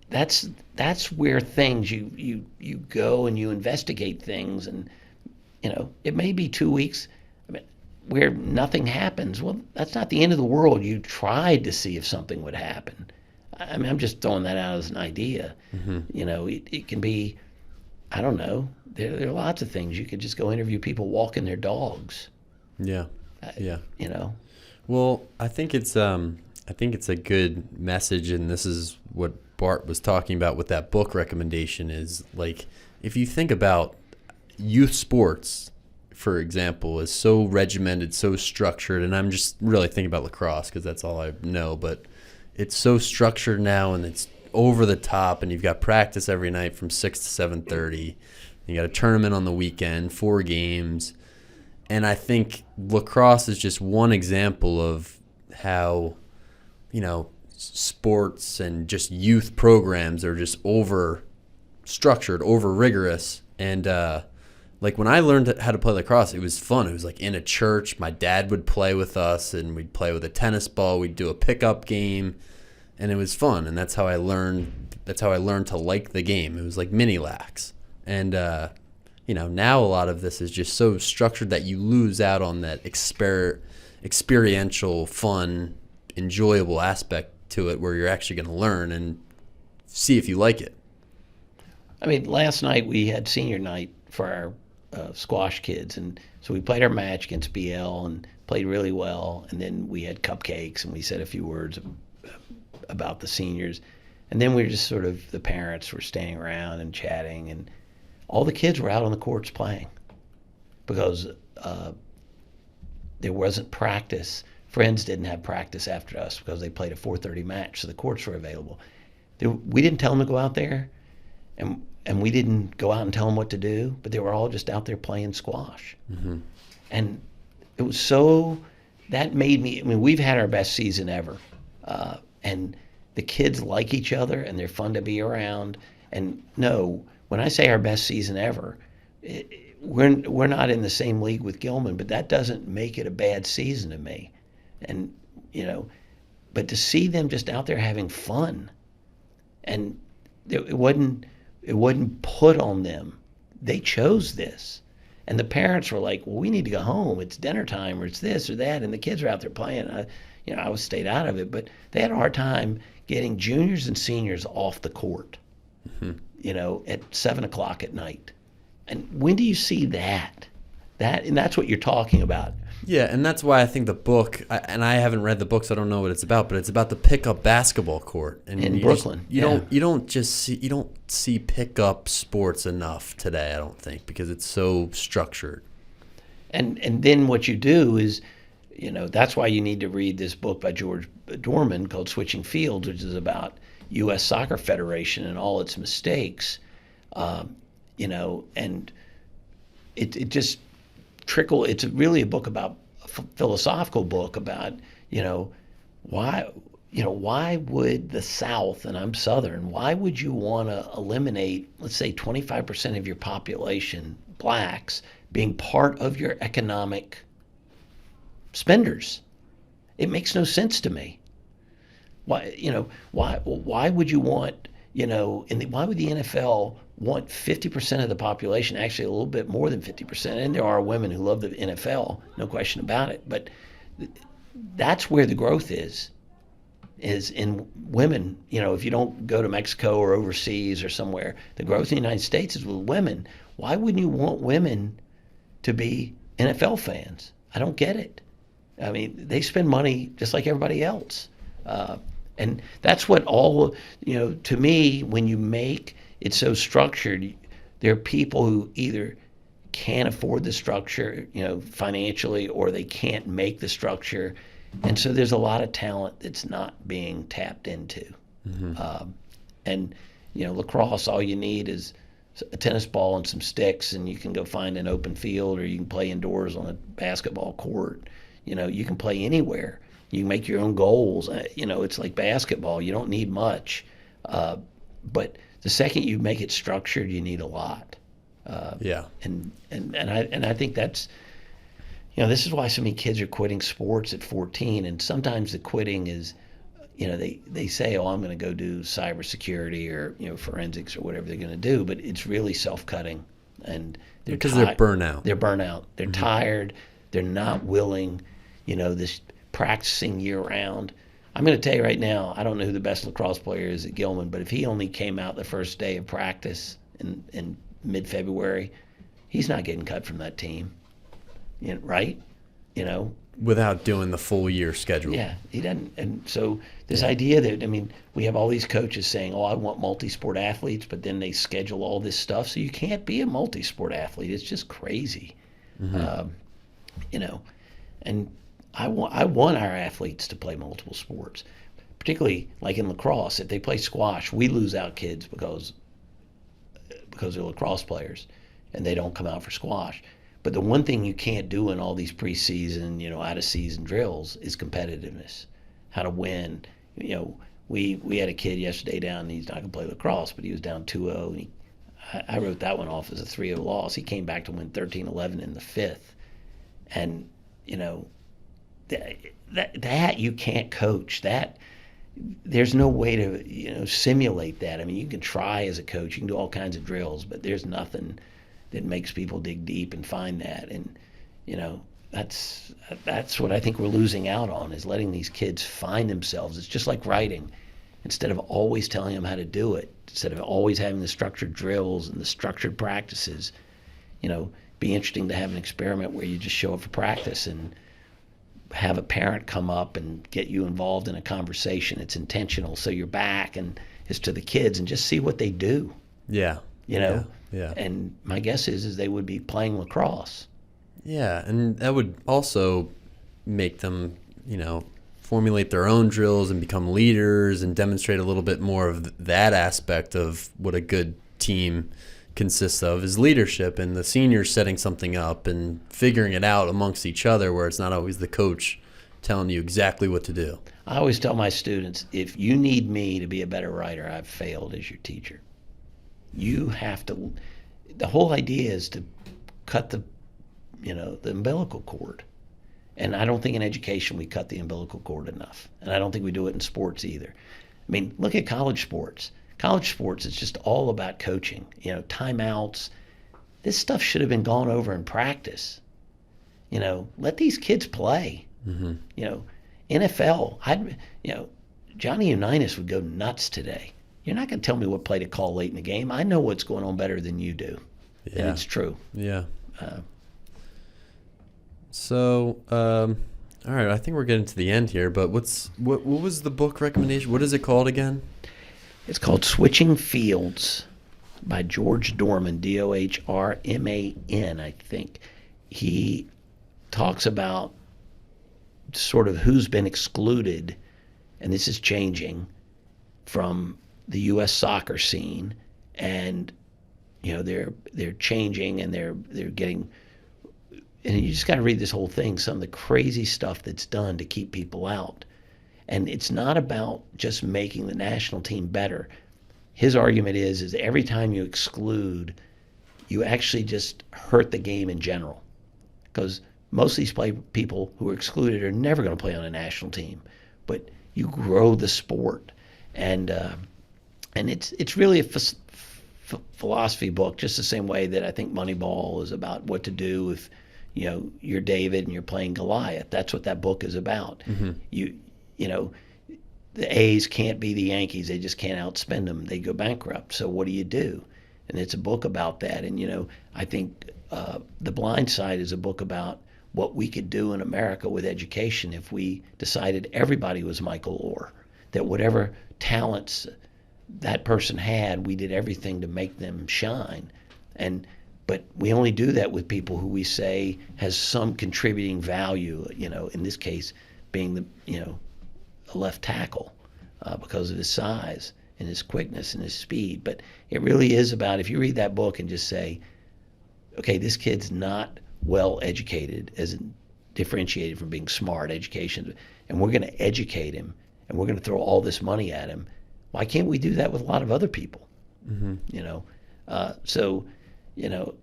that's where things you go and you investigate things, and it may be 2 weeks. I mean, where nothing happens. Well, that's not the end of the world. You tried to see if something would happen. I mean, I'm just throwing that out as an idea. It can be, I don't know. There are lots of things. You could just go interview people walking their dogs. Yeah. Yeah. Well, I think it's a good message, and this is what Bart was talking about with that book recommendation is, like, if you think about youth sports, for example, is so regimented, so structured, and I'm just really thinking about lacrosse because that's all I know, but it's so structured now, and it's over the top, and you've got practice every night from 6 to 7:30. You got a tournament on the weekend, 4 games. And I think lacrosse is just one example of how, sports and just youth programs are just over structured, over rigorous. And like when I learned how to play lacrosse, it was fun. It was like in a church. My dad would play with us, and we'd play with a tennis ball. We'd do a pickup game, and it was fun. And that's how I learned. That's how I learned to like the game. It was like mini lax. And now a lot of this is just so structured that you lose out on that experiential, fun, enjoyable aspect to it, where you're actually going to learn and see if you like it. I mean, last night we had senior night for our squash kids, and so we played our match against BL and played really well, and then we had cupcakes and we said a few words about the seniors, and then we were just sort of, the parents were standing around and chatting, and all the kids were out on the courts playing because there wasn't practice. Friends didn't have practice after us because they played a 4:30 match, so the courts were available. We didn't tell them to go out there, and we didn't go out and tell them what to do, but they were all just out there playing squash. Mm-hmm. And it was that made me, I mean, we've had our best season ever. And the kids like each other, and they're fun to be around. And no, when I say our best season ever, we're not in the same league with Gilman, but that doesn't make it a bad season to me. And, but to see them just out there having fun, and it wasn't put on them. They chose this. And the parents were like, well, we need to go home. It's dinner time, or it's this or that. And the kids are out there playing. I was stayed out of it, but they had a hard time getting juniors and seniors off the court, at 7 o'clock at night. And when do you see that? And that's what you're talking about. Yeah, and that's why I think the book, and I haven't read the book, so I don't know what it's about, but it's about the pickup basketball court in Brooklyn. You don't see pickup sports enough today, I don't think, because it's so structured. And then what you do is, that's why you need to read this book by George Dohrmann called Switching Fields, which is about U.S. Soccer Federation and all its mistakes. And it just it's really a book about, a philosophical book about, why would the South, and I'm Southern, why would you want to eliminate, let's say, 25% of your population, blacks, being part of your economic spenders? It makes no sense to me. Why would you want, why would the NFL want 50% of the population, actually a little bit more than 50%, and there are women who love the NFL, no question about it, but that's where the growth is in women. If you don't go to Mexico or overseas or somewhere, the growth in the United States is with women. Why wouldn't you want women to be NFL fans? I don't get it. I mean, they spend money just like everybody else. And that's what to me, when you make it so structured, there are people who either can't afford the structure, financially, or they can't make the structure. And so there's a lot of talent that's not being tapped into. Mm-hmm. Lacrosse, all you need is a tennis ball and some sticks, and you can go find an open field, or you can play indoors on a basketball court. You can play anywhere. You can make your own goals. It's like basketball. You don't need much. But the second you make it structured, you need a lot. Yeah. And I think that's, this is why so many kids are quitting sports at 14. And sometimes the quitting is, they say, oh, I'm going to go do cybersecurity or, forensics or whatever they're going to do. But it's really self-cutting. And because they're burnout. They're burnout. They're tired. They're not willing, this practicing year round. I'm going to tell you right now, I don't know who the best lacrosse player is at Gilman, but if he only came out the first day of practice in mid-February, he's not getting cut from that team, right? Without doing the full year schedule. Yeah, he doesn't. And so this idea that, we have all these coaches saying, oh, I want multi-sport athletes, but then they schedule all this stuff. So you can't be a multi-sport athlete. It's just crazy. And I want our athletes to play multiple sports, particularly like in lacrosse. If they play squash, we lose out kids because they're lacrosse players and they don't come out for squash. But the one thing you can't do in all these preseason, out of season drills is competitiveness, how to win. We had a kid yesterday down, and he's not going to play lacrosse, but he was down 2-0, and I wrote that one off as a 3-0 loss. He came back to win 13-11 in the fifth. And, that you can't coach. That there's no way to, simulate that. You can try as a coach. You can do all kinds of drills, but there's nothing that makes people dig deep and find that. And, that's what I think we're losing out on, is letting these kids find themselves. It's just like writing. Instead of always telling them how to do it, instead of always having the structured drills and the structured practices, be interesting to have an experiment where you just show up for practice and have a parent come up and get you involved in a conversation. It's intentional, so you're back and it's to the kids, and just see what they do. Yeah. Yeah. And my guess is they would be playing lacrosse. Yeah, and that would also make them, formulate their own drills and become leaders and demonstrate a little bit more of that aspect of what a good team consists of, is leadership, and the seniors setting something up and figuring it out amongst each other, where it's not always the coach telling you exactly what to do. I always tell my students, if you need me to be a better writer, I've failed as your teacher. You have to, the whole idea is to cut the umbilical cord. And I don't think in education we cut the umbilical cord enough. And I don't think we do it in sports either. Look at college sports. College sports, it's just all about coaching, timeouts. This stuff should have been gone over in practice. Let these kids play. NFL, Johnny Unitas would go nuts today. You're not going to tell me what play to call late in the game. I know what's going on better than you do. Yeah. And it's true. Yeah. So, all right, I think we're getting to the end here, but what was the book recommendation? What is it called again? It's called Switching Fields by George Dohrmann, Dohrmann, I think. He talks about sort of who's been excluded, and this is changing, from the U.S. soccer scene, and they're changing, and they're getting, and you just got to read this whole thing, some of the crazy stuff that's done to keep people out. And it's not about just making the national team better. His argument is every time you exclude, you actually just hurt the game in general, because most of these people who are excluded are never going to play on a national team, but you grow the sport. And it's really a philosophy book, just the same way that I think Moneyball is about what to do if you're David and you're playing Goliath. That's what that book is about. The A's can't be the Yankees. They just can't outspend them. They go bankrupt. So what do you do? And it's a book about that. And I think The Blind Side is a book about what we could do in America with education if we decided everybody was Michael Orr, that whatever talents that person had, we did everything to make them shine. But we only do that with people who we say has some contributing value, in this case being a left tackle, because of his size and his quickness and his speed. But it really is about, if you read that book and just say, okay, this kid's not well educated as a differentiated from being smart, education, and we're going to educate him, and we're going to throw all this money at him. Why can't we do that with a lot of other people? Mm-hmm. You know, so, you know,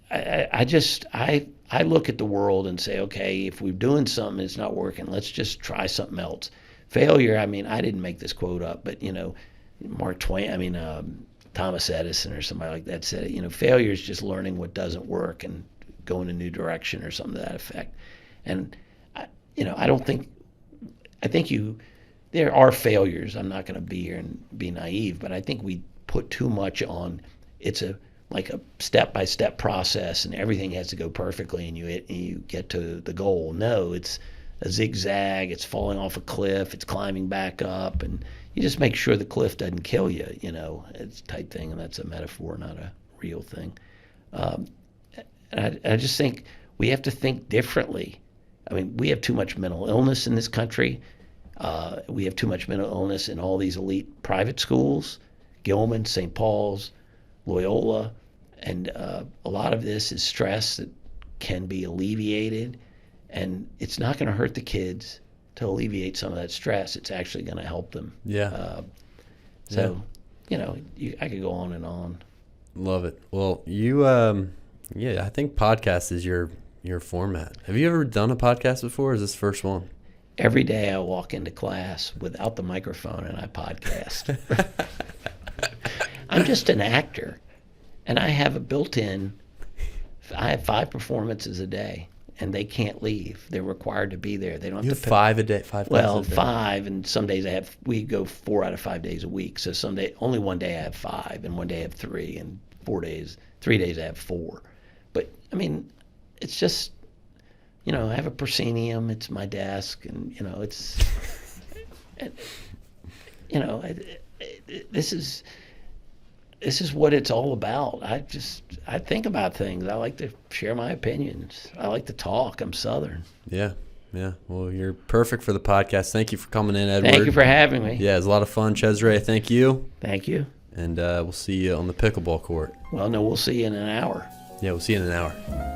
I look at the world and say, okay, if we're doing something and it's not working, let's just try something else. Failure, I mean, I didn't make this quote up, but, you know, Thomas Edison or somebody like that said it, you know, failure is just learning what doesn't work and going a new direction or something to that effect. And, there are failures. I'm not going to be here and be naive, but I think we put too much on it's like a step-by-step process and everything has to go perfectly and you get to the goal. No, it's a zigzag, it's falling off a cliff, it's climbing back up, and you just make sure the cliff doesn't kill you, you know, it's type thing, and that's a metaphor, not a real thing. And I just think we have to think differently. I mean, we have too much mental illness in this country. We have too much mental illness in all these elite private schools, Gilman, St. Paul's, Loyola, and a lot of this is stress that can be alleviated, and it's not going to hurt the kids to alleviate some of that stress. It's actually going to help them. Yeah. You know, I could go on and on. Love it. Well, you, I think podcast is your format. Have you ever done a podcast before? Or is this the first one? Every day I walk into class without the microphone and I podcast. I'm just an actor, and I have I have 5 performances a day, and they can't leave. They're required to be there. They don't have You to have pay. 5 a day, 5 Well, classes a day? 5, and some days we go 4 out of 5 days a week. So only one day I have 5, and one day I have 3, and 3 days I have 4. But, I mean, it's just, you know, I have a proscenium, it's my desk, and, you know, it's, you know, this is what it's all about. I think about things. I like to share my opinions. I like to talk. I'm Southern. Yeah. Well, you're perfect for the podcast. Thank you for coming in, Edward. Thank you for having me. Yeah, it was a lot of fun. Cesare, thank you. Thank you. And we'll see you on the pickleball court. Well, no, we'll see you in an hour. Yeah, we'll see you in an hour.